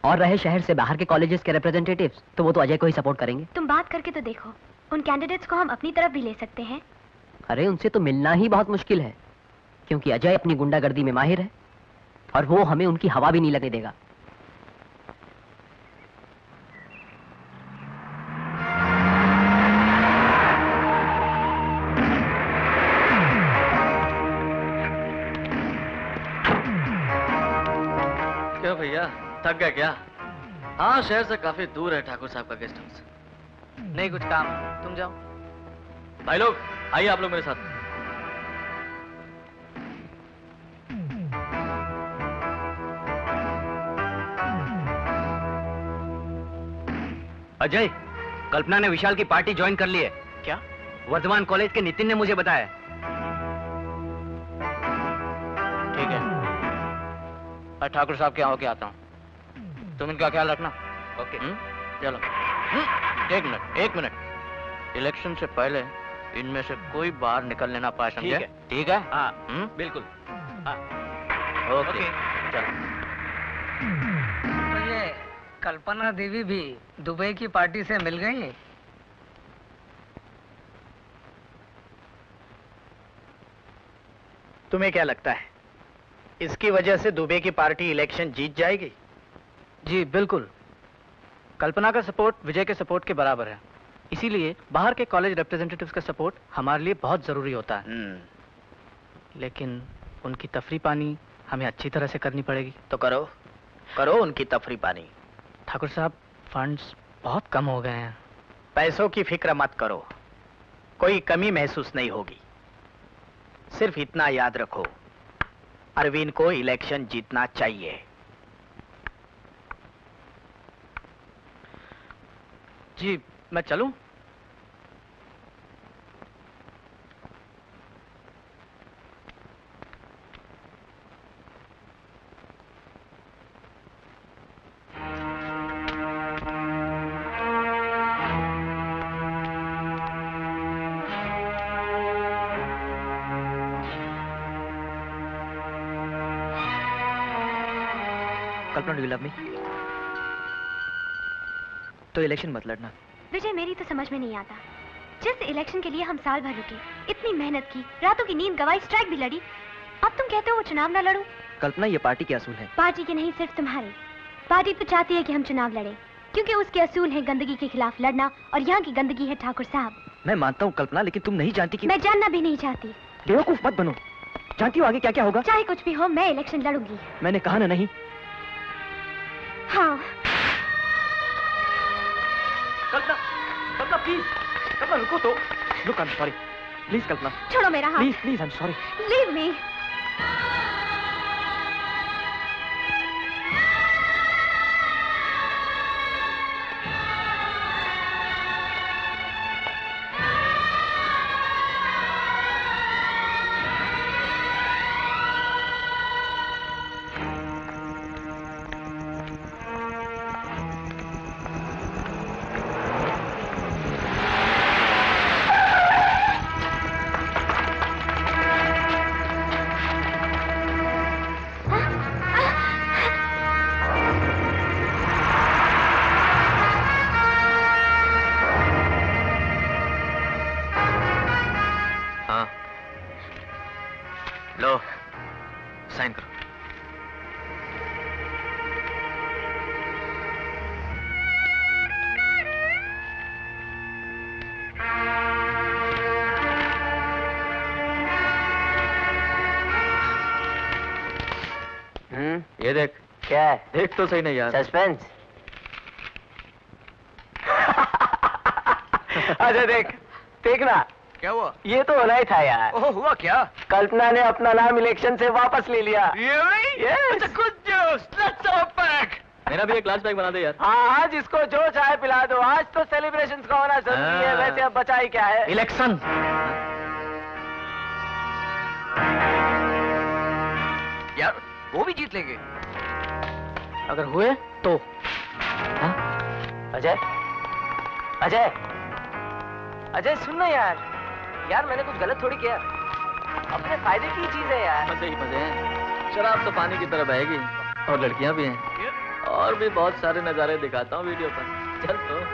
और रहे शहर से बाहर के कॉलेजेस के रिप्रेजेंटेटिव्स, तो वो तो अजय को ही सपोर्ट करेंगे। तुम बात करके तो देखो, उन कैंडिडेट्स को हम अपनी तरफ भी ले सकते हैं। अरे उनसे तो मिलना ही बहुत मुश्किल है, क्योंकि अजय अपनी गुंडागर्दी में माहिर है और वो हमें उनकी हवा भी नहीं लगने देगा। क्या भैया, थक गया क्या? हाँ, शहर से काफी दूर है ठाकुर साहब का गेस्ट हाउस। नहीं कुछ काम, तुम जाओ। भाई लोग आइए, आप लोग मेरे साथ। अजय, कल्पना ने विशाल की पार्टी ज्वाइन कर ली है। क्या? वर्धमान कॉलेज के नितिन ने मुझे बताया। ठीक है, मैं ठाकुर साहब के यहाँ होके आता हूँ। तुम इनका ख्याल रखना। ओके। चलो। एक मिनट। इलेक्शन से पहले इनमें से कोई बाहर निकलने ना पाए, समझे? ठीक है? हाँ, बिल्कुल। ओके, चलो। तो ये कल्पना देवी भी दुबई की पार्टी से मिल गई? तुम्हें क्या लगता है, इसकी वजह से दुबे की पार्टी इलेक्शन जीत जाएगी? जी बिल्कुल। कल्पना का सपोर्ट विजय के सपोर्ट के बराबर है, इसीलिए बाहर के कॉलेज रिप्रेजेंटेटिव्स का सपोर्ट हमारे लिए बहुत जरूरी होता है। लेकिन उनकी तफरी पानी हमें अच्छी तरह से करनी पड़ेगी। तो करो उनकी तफरी पानी। ठाकुर साहब, फंड्स बहुत कम हो गए हैं। पैसों की फिक्र मत करो, कोई कमी महसूस नहीं होगी। सिर्फ इतना याद रखो, अरविंद को इलेक्शन जीतना चाहिए। जी, मैं चलूं? कल्पना, डू यू लव मी? तो इलेक्शन मत लड़ना। विजय, मेरी तो समझ में नहीं आता, जिस इलेक्शन के लिए हम साल भर रुके, इतनी मेहनत की, रातों की नींद गवाई, स्ट्राइक भी लड़ी, अब तुम कहते हो वो चुनाव ना लड़ूं? कल्पना, ये पार्टी के असूल है। पार्टी के नहीं, सिर्फ तुम्हारे। पार्टी तो चाहती है कि हम चुनाव लड़े, क्योंकि उसके असूल है गंदगी के खिलाफ लड़ना, और यहाँ की गंदगी है ठाकुर साहब। मैं मानता हूँ कल्पना, लेकिन तुम नहीं जानती कि मैं जानना भी नहीं चाहती। बेवकूफ मत बनो। जानती हो आगे क्या क्या होगा? चाहे कुछ भी हो, मैं इलेक्शन लड़ूंगी। मैंने कहा ना नहीं। हाँ, प्लीज कल्पना रुको तो। Look I am sorry, please Kalpana. छोड़ो मेरा हाथ। Please please I am sorry. Leave me. लो साइन करो। ये देख। क्या है? देख तो सही नहीं यार। सस्पेंस। अच्छा देख, देखना। क्या हुआ? ये तो होना ही था यार। ओह हुआ क्या? कल्पना ने अपना नाम इलेक्शन से वापस ले लिया। It's a good news. Let's have a pack. मेरा भी एक ग्लास पैक बना दे यार। हाँ, जिसको जो चाहे पिला दो। आज तो सेलिब्रेशंस का होना जरूरी है। वैसे अब बचा ही क्या है? इलेक्शन। यार वो भी जीत लेंगे। अगर हुए तो। हाँ? अजय, अजय, अजय सुन ना यार। यार मैंने कुछ गलत थोड़ी किया। अपने फायदे की चीज है यार। मजे ही मजे हैं। शराब तो पानी की तरह बहेगी और लड़कियां भी हैं। और भी बहुत सारे नजारे दिखाता हूँ वीडियो पर। चल तो।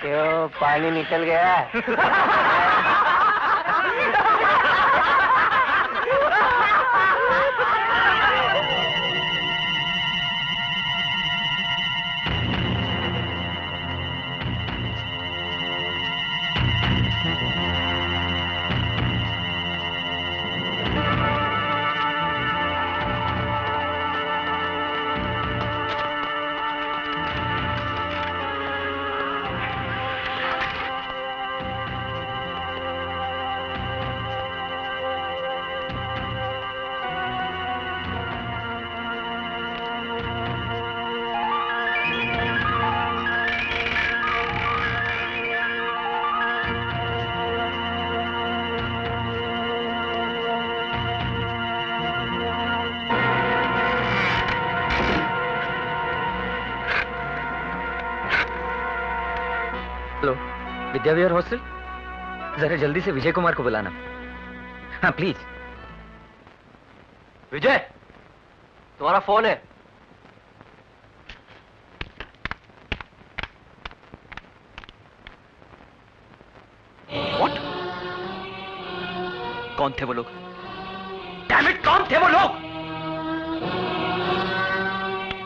क्यों पानी निकल गया? Hello, Vidya Vihar hostel. जरा जल्दी से विजय कुमार को बुलाना। हाँ प्लीज। विजय, तुम्हारा फोन है। What? कौन थे वो लोग? Damn it, कौन थे वो लोग?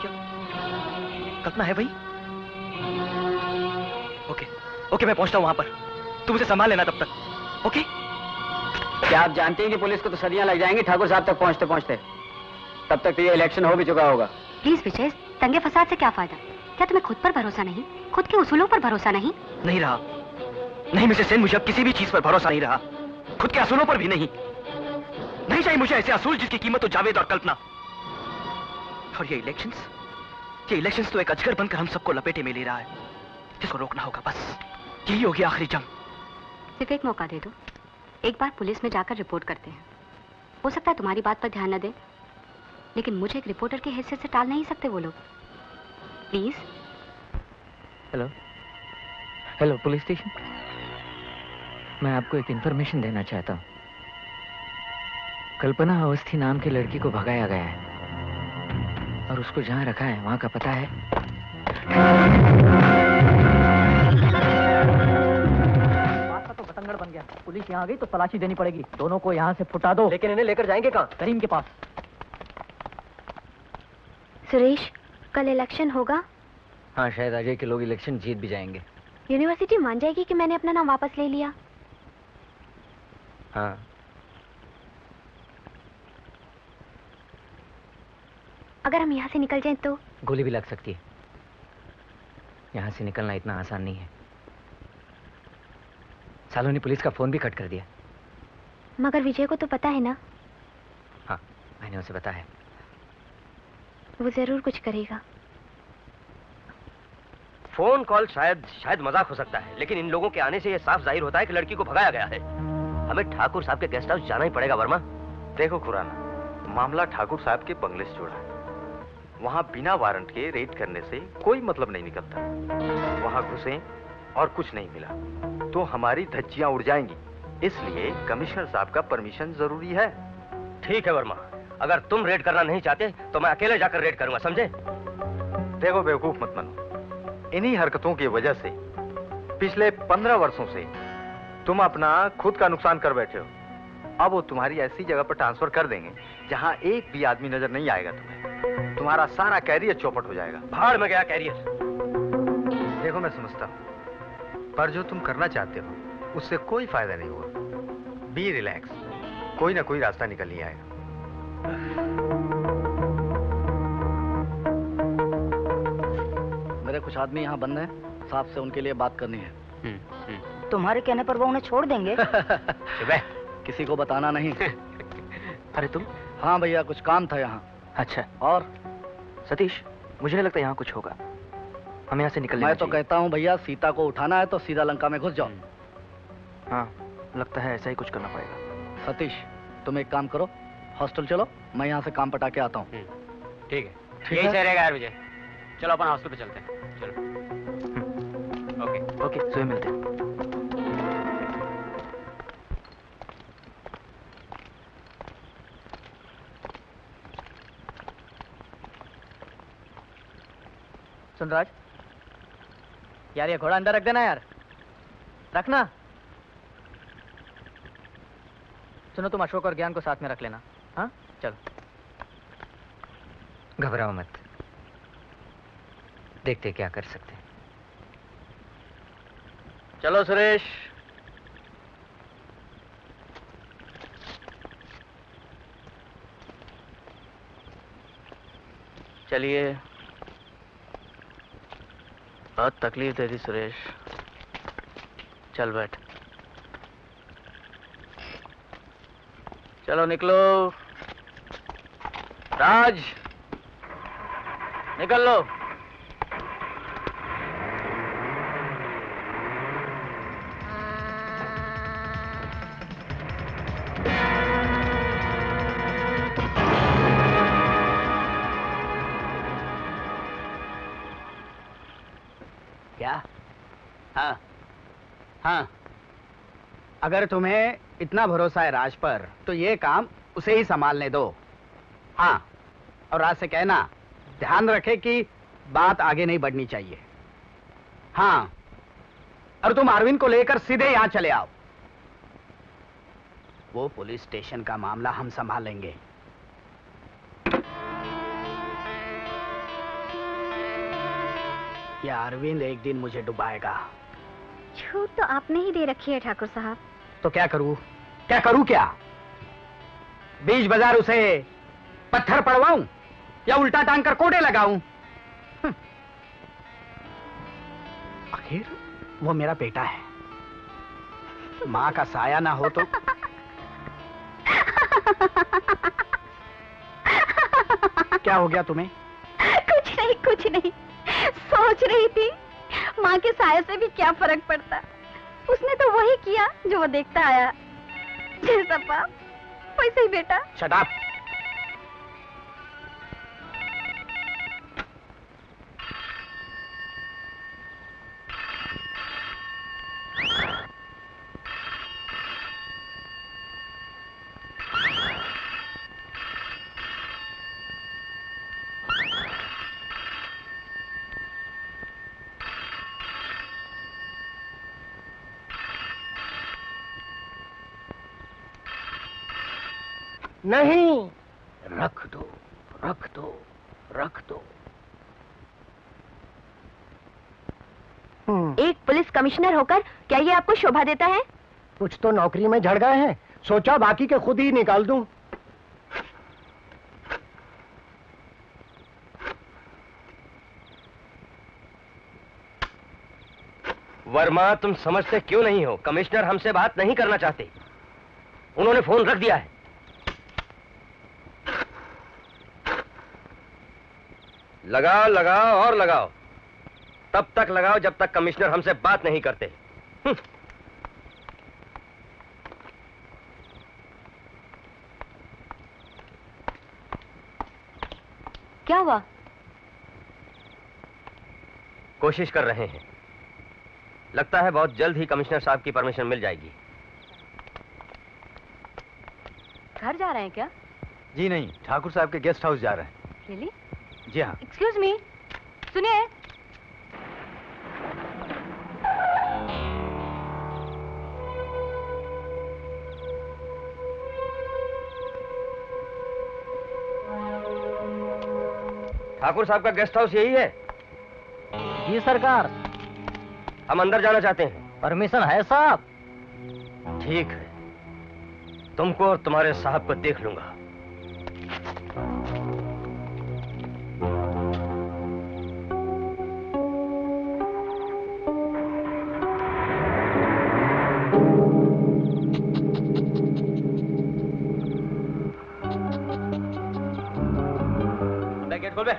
क्या कल्पना है भाई? ओके, मैं पहुंचता हूं वहां पर। तुम उसे संभाल लेना तब तक। ओके? क्या आप जानते हैं कि पुलिस को तो सदियां लग जाएंगी ठाकुर साहब तक पहुंचते पहुंचते। तब तक तो ये इलेक्शन हो भी चुका होगा। प्लीज विजय, दंगे फसाद से क्या फायदा? क्या तुम्हें खुद पर भरोसा नहीं? खुद के उसूलों पर भरोसा नहीं? नहीं रहा। नहीं मिसेस सेन, मुझे अब किसी भी चीज पर भरोसा नहीं रहा। खुद के असूलों पर भी नहीं। नहीं चाहिए मुझे ऐसे असूल जिसकी कीमत तो जावेद और कल्पना। और ये इलेक्शंस तो एक अजगर बनकर हम सबको लपेटे में ले रहा है, जिसको रोकना होगा। बस यही होगी आखिरी जंग। सिर्फ एक मौका दे दो। एक बार पुलिस में जाकर रिपोर्ट करते हैं। हो सकता है तुम्हारी बात पर ध्यान न दें, लेकिन मुझे एक रिपोर्टर की हैसियत से टाल नहीं सकते वो लोग। प्लीज। Hello police station. मैं आपको एक इंफॉर्मेशन देना चाहता हूँ। कल्पना अवस्थी नाम की लड़की को भगाया गया है और उसको जहां रखा है वहां का पता है। बात का तो बतंगड़ बन गया। पुलिस यहाँ आ गई तो तलाशी देनी पड़ेगी। दोनों को यहाँ से फुटा दो। लेकिन इन्हें लेकर जाएंगे कहाँ? करीम के पास। सुरेश, कल इलेक्शन होगा? हाँ, शायद अजय के लोग इलेक्शन जीत भी जाएंगे। यूनिवर्सिटी मान जाएगी कि मैंने अपना नाम वापस ले लिया? हाँ। अगर हम यहाँ से निकल जाएं तो? गोली भी लग सकती है। यहाँ से निकलना इतना आसान नहीं है। सालों ने पुलिस का फोन भी कट कर दिया। मगर विजय को तो पता है ना? हाँ, मैंने उसे बताया। वो जरूर कुछ करेगा। फोन कॉल शायद मजाक हो सकता है, लेकिन इन लोगों के आने से यह साफ जाहिर होता है कि लड़की को भगाया गया है। हमें ठाकुर साहब के गेस्ट हाउस जाना ही पड़ेगा वर्मा। देखो खुराना, मामला ठाकुर साहब के बंगले से जुड़ा है। वहां बिना वारंट के रेड करने से कोई मतलब नहीं निकलता। वहां घुसे और कुछ नहीं मिला तो हमारी धज्जियां उड़ जाएंगी। इसलिए कमिश्नर साहब का परमिशन जरूरी है। ठीक है वर्मा, अगर तुम रेड करना नहीं चाहते तो मैं अकेले जाकर रेड करूंगा, समझे? देखो बेवकूफ मत बनो। इन्हीं हरकतों की वजह से पिछले 15 वर्षों से तुम अपना खुद का नुकसान कर बैठे हो। अब वो तुम्हारी ऐसी जगह पर ट्रांसफर कर देंगे जहां एक भी आदमी नजर नहीं आएगा तुम्हें। तुम्हारा सारा कैरियर चौपट हो जाएगा। भाड़ में गया कैरियर। देखो मैं समझता हूं, पर जो तुम करना चाहते हो उससे कोई फायदा नहीं होगा। बी रिलैक्स, कोई ना कोई रास्ता निकल ही आएगा। मेरे कुछ आदमी यहाँ बंद हैं, साहब से उनके लिए बात करनी है। तुम्हारे कहने पर वो उन्हें छोड़ देंगे? किसी को बताना नहीं। अरे तुम? हाँ भैया, कुछ काम था यहाँ। अच्छा। और सतीश, मुझे नहीं लगता यहाँ कुछ होगा। हम यहाँ से निकल मैं तो कहता हूँ भैया, सीता को उठाना है तो सीधा लंका में घुस जाओ। हाँ, लगता है ऐसा ही कुछ करना पड़ेगा। सतीश, तुम एक काम करो, हॉस्टल चलो, मैं यहाँ से काम पटा के आता हूँ। ठीक है, यही सही रहेगा यार विजय। चलो अपन हॉस्टल पे चलते हैं। चलो। ओके, सुबह मिलते हैं। सुन राज, यार ये घोड़ा अंदर रख देना यार, रखना। सुनो, तुम अशोक और ज्ञान को साथ में रख लेना। हाँ चलो। घबराओ मत, देखते क्या कर सकते हैं। चलो सुरेश। चलिए। बहुत तकलीफ दे दी सुरेश, चल बैठ। चलो निकलो। राज, निकल लो। क्या? हाँ हाँ, अगर तुम्हें इतना भरोसा है राज पर तो ये काम उसे ही संभालने दो। हाँ, और राज से कहना ध्यान रखे कि बात आगे नहीं बढ़नी चाहिए। हाँ, और तुम अरविंद को लेकर सीधे यहां चले आओ। वो पुलिस स्टेशन का मामला हम संभाल लेंगे। ये अरविंद एक दिन मुझे डुबाएगा। छूट तो आपने ही दे रखी है ठाकुर साहब। तो क्या करूं? क्या करूं? क्या बीच बाजार उसे पत्थर पड़वाऊं या उल्टा टांग कर कोड़े लगाऊं? आखिर वो मेरा बेटा है, माँ का साया ना हो तो। क्या हो गया तुम्हें? कुछ नहीं, सोच रही थी माँ के साये से भी क्या फर्क पड़ता। उसने तो वही किया जो वो देखता आया। जैसा बाप वैसे ही बेटा। Shut up. नहीं, रख दो, रख दो, रख दो। एक पुलिस कमिश्नर होकर क्या ये आपको शोभा देता है? कुछ तो नौकरी में झड़ गए हैं, सोचा बाकी के खुद ही निकाल दूं। वर्मा, तुम समझते क्यों नहीं हो? कमिश्नर हमसे बात नहीं करना चाहते, उन्होंने फोन रख दिया है। लगाओ लगाओ और लगाओ, तब तक लगाओ जब तक कमिश्नर हमसे बात नहीं करते। क्या हुआ? कोशिश कर रहे हैं, लगता है बहुत जल्द ही कमिश्नर साहब की परमिशन मिल जाएगी। घर जा रहे हैं क्या? जी नहीं, ठाकुर साहब के गेस्ट हाउस जा रहे हैं। रियली? जी हाँ। एक्सक्यूज मी, सुनिए। ठाकुर साहब का गेस्ट हाउस यही है? जी सरकार। हम अंदर जाना चाहते हैं। परमिशन है साहब। ठीक है, तुमको और तुम्हारे साहब को देख लूंगा। गेट खोल बे।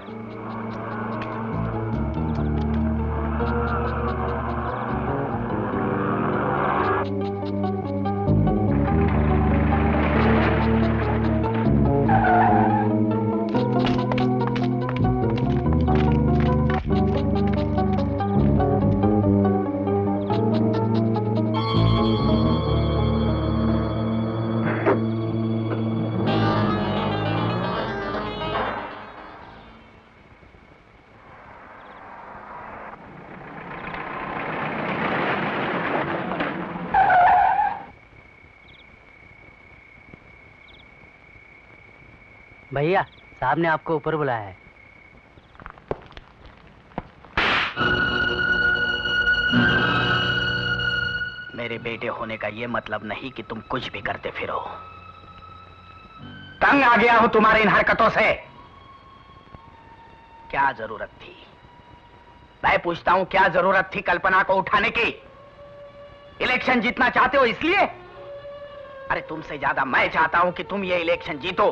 भैया, साहब ने आपको ऊपर बुलाया है। मेरे बेटे होने का ये मतलब नहीं कि तुम कुछ भी करते फिरो। तंग आ गया हूं तुम्हारी इन हरकतों से। क्या जरूरत थी? मैं पूछता हूं, क्या जरूरत थी कल्पना को उठाने की? इलेक्शन जीतना चाहते हो इसलिए? अरे तुमसे ज्यादा मैं चाहता हूं कि तुम ये इलेक्शन जीतो,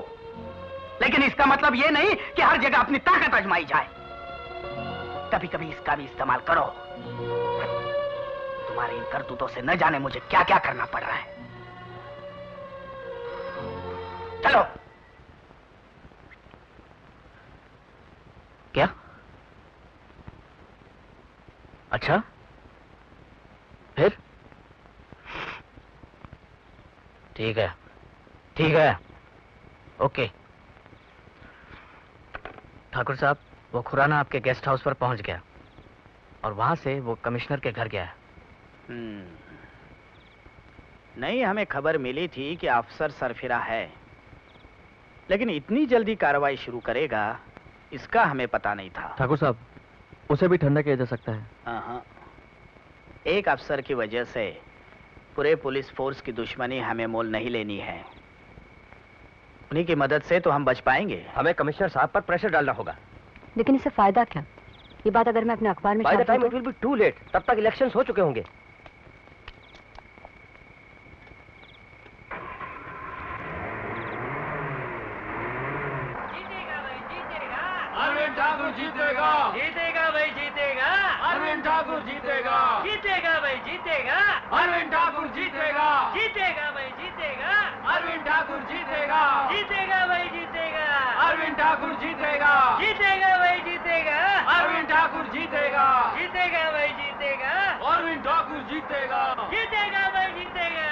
लेकिन इसका मतलब ये नहीं कि हर जगह अपनी ताकत आजमाई जाए। कभी कभी इसका भी इस्तेमाल करो। तुम्हारी इन करतूतों से न जाने मुझे क्या क्या करना पड़ रहा है। चलो। क्या? अच्छा, फिर? ठीक है, ठीक है, ओके। ठाकुर साहब, वो खुराना आपके गेस्ट हाउस पर पहुंच गया और वहां से वो कमिश्नर के घर गया। नहीं, हमें खबर मिली थी कि अफसर सरफिरा है, लेकिन इतनी जल्दी कार्रवाई शुरू करेगा इसका हमें पता नहीं था। ठाकुर साहब, उसे भी ठंडा किया जा सकता है। हाँ, एक अफसर की वजह से पूरे पुलिस फोर्स की दुश्मनी हमें मोल नहीं लेनी है। उन्हीं की मदद से तो हम बच पाएंगे। हमें कमिश्नर साहब पर प्रेशर डालना होगा। लेकिन इससे फायदा क्या? ये बात अगर मैं अपने अखबार में बाय द टाइम तो... it will be too late. तब तक इलेक्शंस हो चुके होंगे। अरविंद ठाकुर जीतेगा, जीतेगा भाई जीतेगा, अरविंद ठाकुर जीतेगा, जीतेगा भाई जीतेगा, अरविंद ठाकुर जीतेगा, जीतेगा भाई जीतेगा, अरविंद ठाकुर जीतेगा, जीतेगा भाई जीतेगा, अरविंद ठाकुर जीतेगा, जीतेगा भाई जीतेगा, अरविंद ठाकुर जीतेगा, जीतेगा भाई जीतेगा, अरविंद ठाकुर जीतेगा, जीतेगा भाई जीतेगा।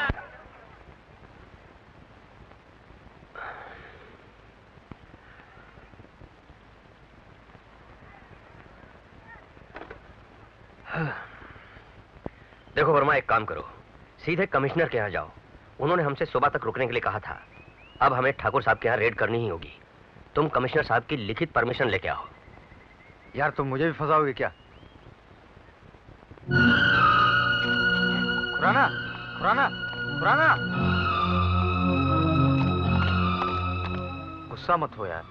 देखो वर्मा, एक काम करो, सीधे कमिश्नर के यहाँ जाओ। उन्होंने हमसे सुबह तक रुकने के लिए कहा था। अब हमें ठाकुर साहब के यहाँ रेड करनी ही होगी। तुम कमिश्नर साहब की लिखित परमिशन लेके आओ। यार तुम मुझे भी फंसाओगे क्या? खुराना, खुराना, खुराना, गुस्सा मत हो यार,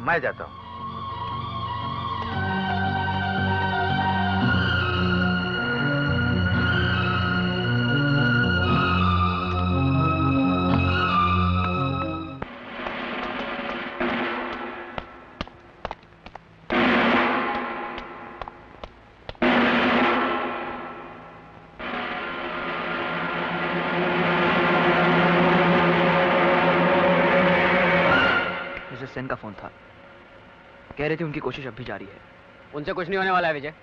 मैं जाता हूं। सेन का फोन था, कह रहे थे उनकी कोशिश अब भी जारी है। उनसे कुछ नहीं होने वाला है विजय।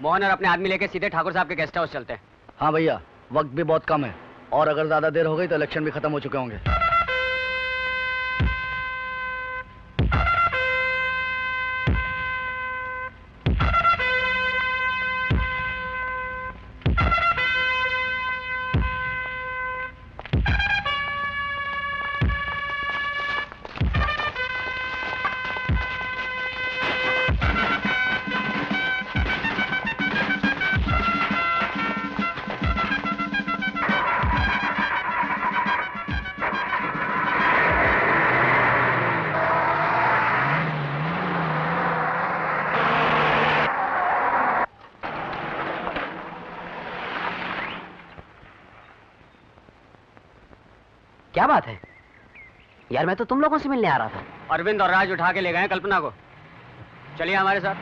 मोहन और अपने आदमी लेके सीधे ठाकुर साहब के गेस्ट हाउस चलते हैं। हाँ भैया, वक्त भी बहुत कम है और अगर ज्यादा देर हो गई तो इलेक्शन भी खत्म हो चुके होंगे। क्या बात है यार, मैं तो तुम लोगों से मिलने आ रहा था। अरविंद और राज उठा के ले गए कल्पना को। चलिए हमारे साथ,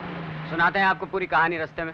सुनाते हैं आपको पूरी कहानी रास्ते में।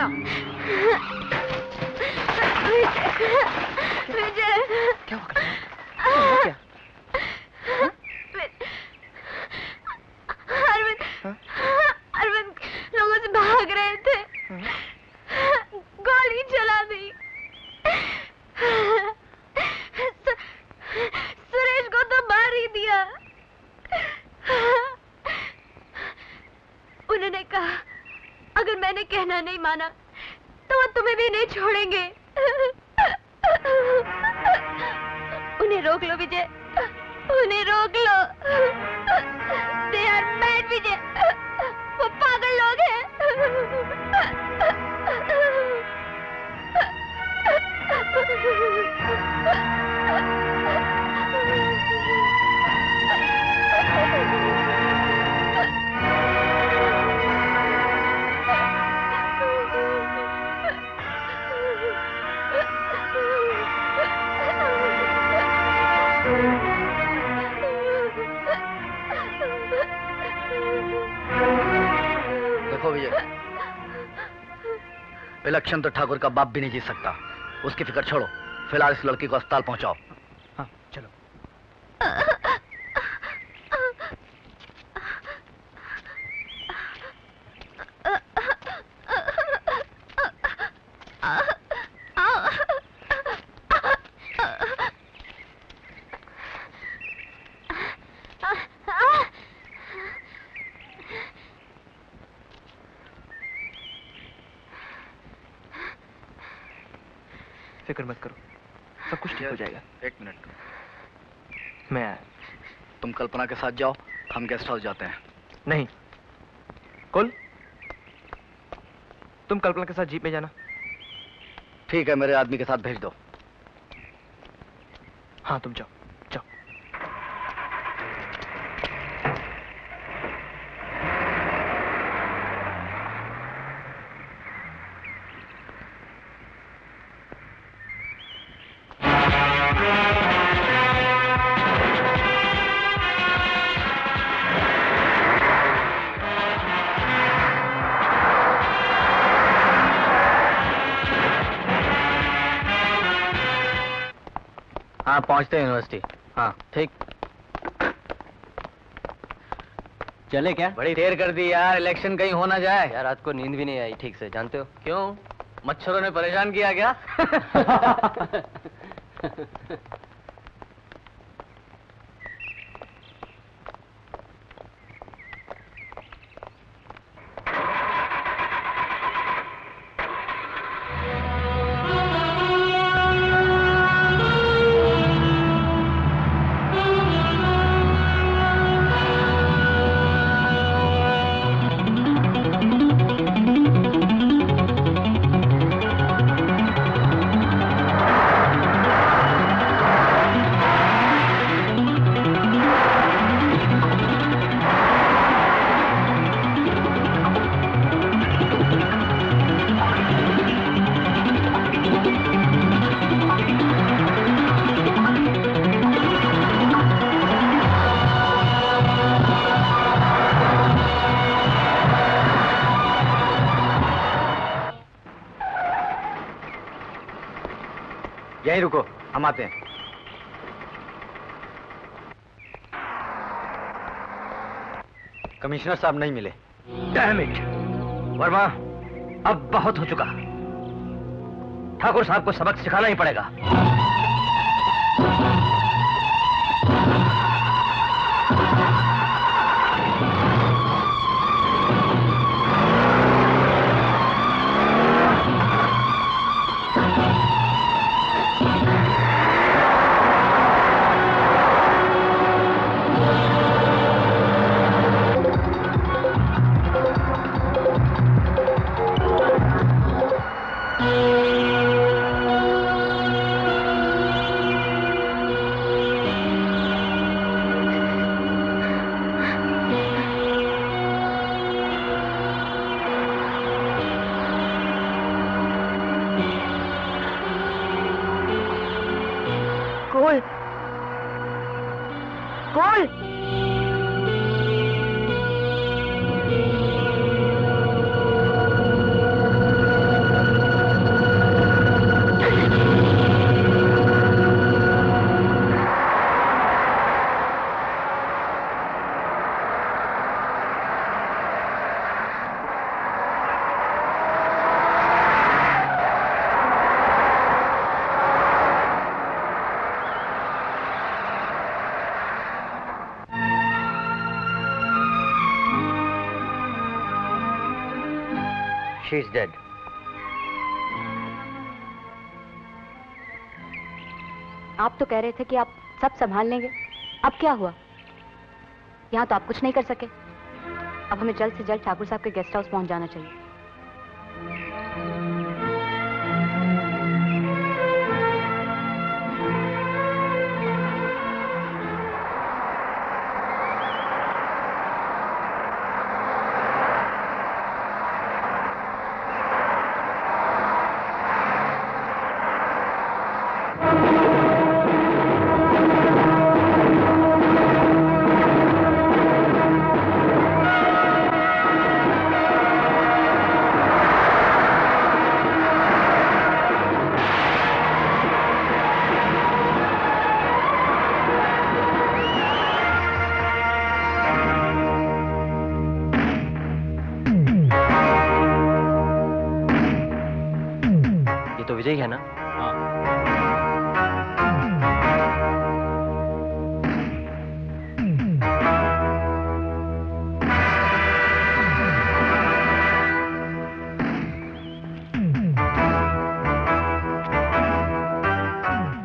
क्या? विजय क्या हुआ? क्या? अरविंद लोगों से भाग रहे थे, गोली चला दी। सुरेश को तो मार ही दिया। उन्होंने कहा अगर मैंने कहना नहीं माना तो वो तुम्हें भी नहीं छोड़ेंगे। उन्हें रोक लो विजय, उन्हें रोक लो। They are mad विजय, वो पागल लोग हैं। देखो विजय, इलेक्शन तो ठाकुर का बाप भी नहीं जीत सकता। उसकी फिक्र छोड़ो, फिलहाल इस लड़की को अस्पताल पहुंचाओ। हाँ चलो। फिक्र मत करो, सब कुछ ठीक हो जाएगा। एक मिनट, मैं आया। तुम कल्पना के साथ जाओ, हम गेस्ट हाउस जाते हैं। नहीं कुल, तुम कल्पना के साथ जीप में जाना। ठीक है, मेरे आदमी के साथ भेज दो। हाँ तुम जाओ जाओ। हाँ पहुंचते हैं यूनिवर्सिटी। हाँ ठीक। चले क्या? बड़ी देर कर दी यार, इलेक्शन कहीं हो ना जाए। यार रात को नींद भी नहीं आई ठीक से, जानते हो क्यों? मच्छरों ने परेशान किया क्या? यहीं रुको, हम आते हैं। कमिश्नर साहब नहीं मिले। Damn it! वर्मा, अब बहुत हो चुका। ठाकुर साहब को सबक सिखाना ही पड़ेगा। She is dead. आप तो कह रहे थे कि आप सब संभाल लेंगे, अब क्या हुआ? यहाँ तो आप कुछ नहीं कर सके। अब हमें जल्द से जल्द ठाकुर साहब के गेस्ट हाउस पहुंच जाना चाहिए। विजय है ना? हाँ।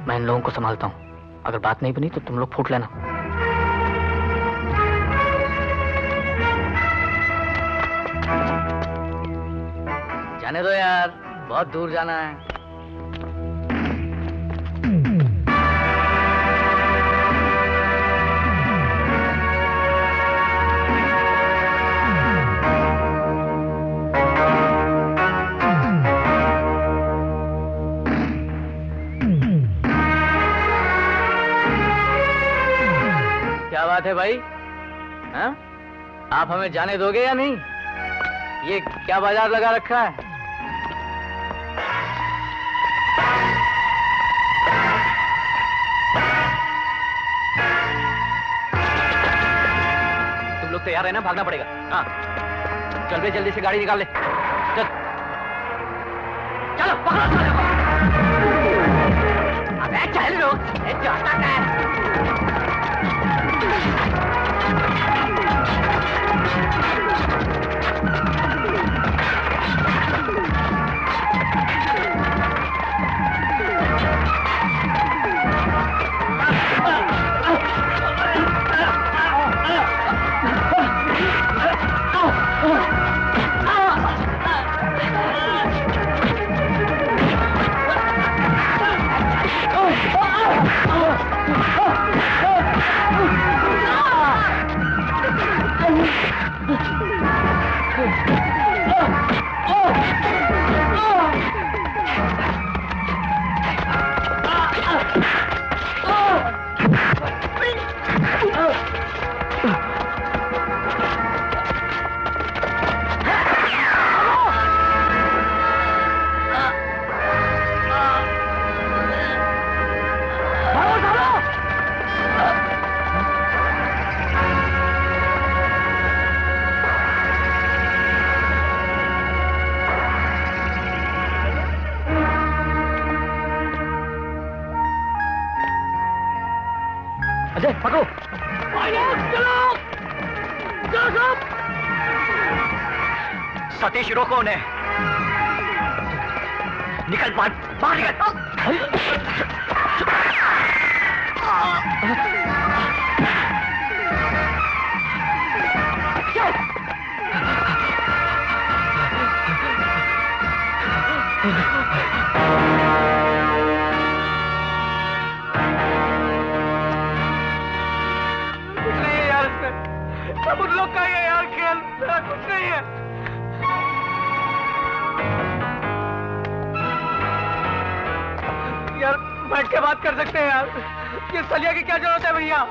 मैं इन लोगों को संभालता हूँ। अगर बात नहीं बनी तो तुम लोग फूट लेना। जाने दो यार, बहुत दूर जाना है। क्या बात है भाई? हाँ? आप हमें जाने दोगे या नहीं? ये क्या बाजार लगा रखा है? तुम लोग तैयार है ना? भागना पड़ेगा। हाँ, चल बे, जल्दी से गाड़ी निकाल ले। चल, चलो पकड़ो। अबे चल लो, जाता क्या है? अजय पकड़ो। सतीश रोको उन्हें। निकल, बाहर निकल। सब उन लोग का ही है यार खेल, मेरा कुछ नहीं है। यार बैठ के बात कर सकते हैं यार, ये सलिया की क्या जरूरत है भैया?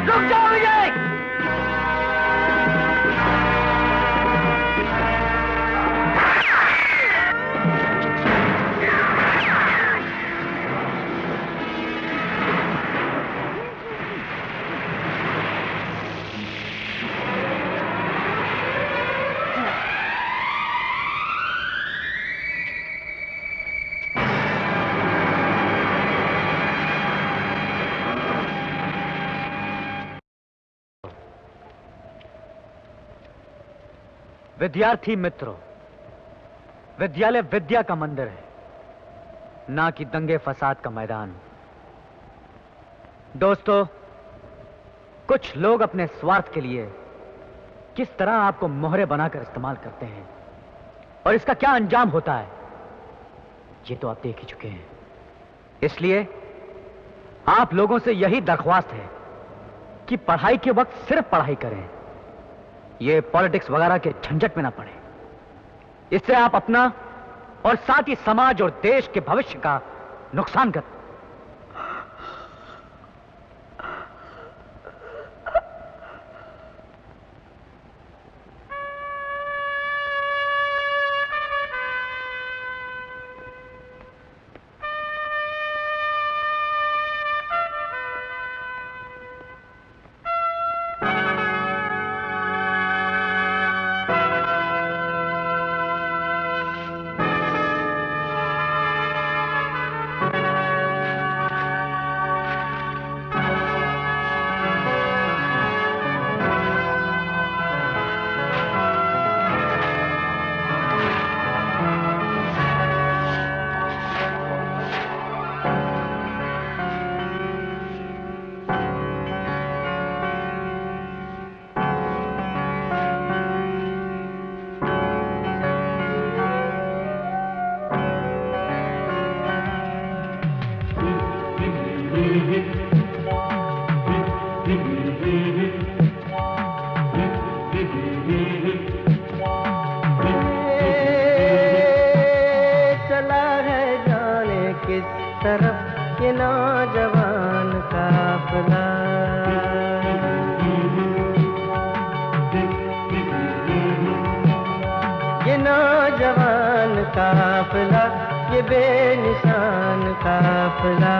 रुक जाओ विजय! विद्यार्थी मित्रों, विद्यालय विद्या का मंदिर है, ना कि दंगे फसाद का मैदान। दोस्तों, कुछ लोग अपने स्वार्थ के लिए किस तरह आपको मोहरे बनाकर इस्तेमाल करते हैं और इसका क्या अंजाम होता है, ये तो आप देख ही चुके हैं। इसलिए आप लोगों से यही दरख्वास्त है कि पढ़ाई के वक्त सिर्फ पढ़ाई करें, ये पॉलिटिक्स वगैरह के झंझट में ना पड़े। इससे आप अपना और साथ ही समाज और देश के भविष्य का नुकसान करते। चला है जाने किस तरफ ये नौजवान काफिला, ये नौजवान काफिला, ये बेनिशान काफिला।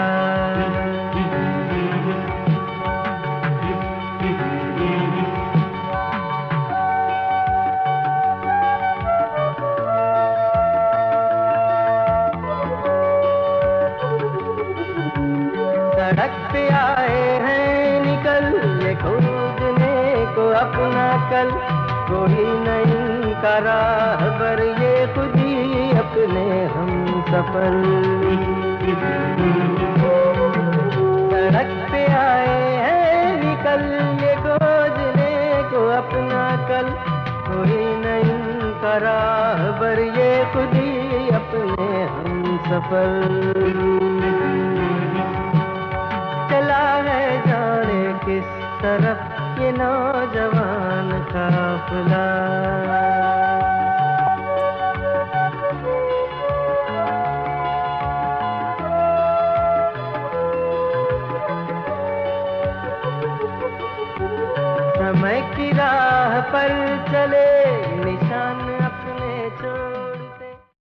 सड़क पे आए हैं निकल ये खोजने को अपना कल, कोई नहीं का राहबर ये खुद ही अपने हम सफर। सड़क पे आए हैं निकल ये खोजने को अपना कल, कोई नहीं का राहबर ये खुद ही अपने हम सफर। चला है जाने किस तरफ ये नौजवान काफिला। समय की राह पर चले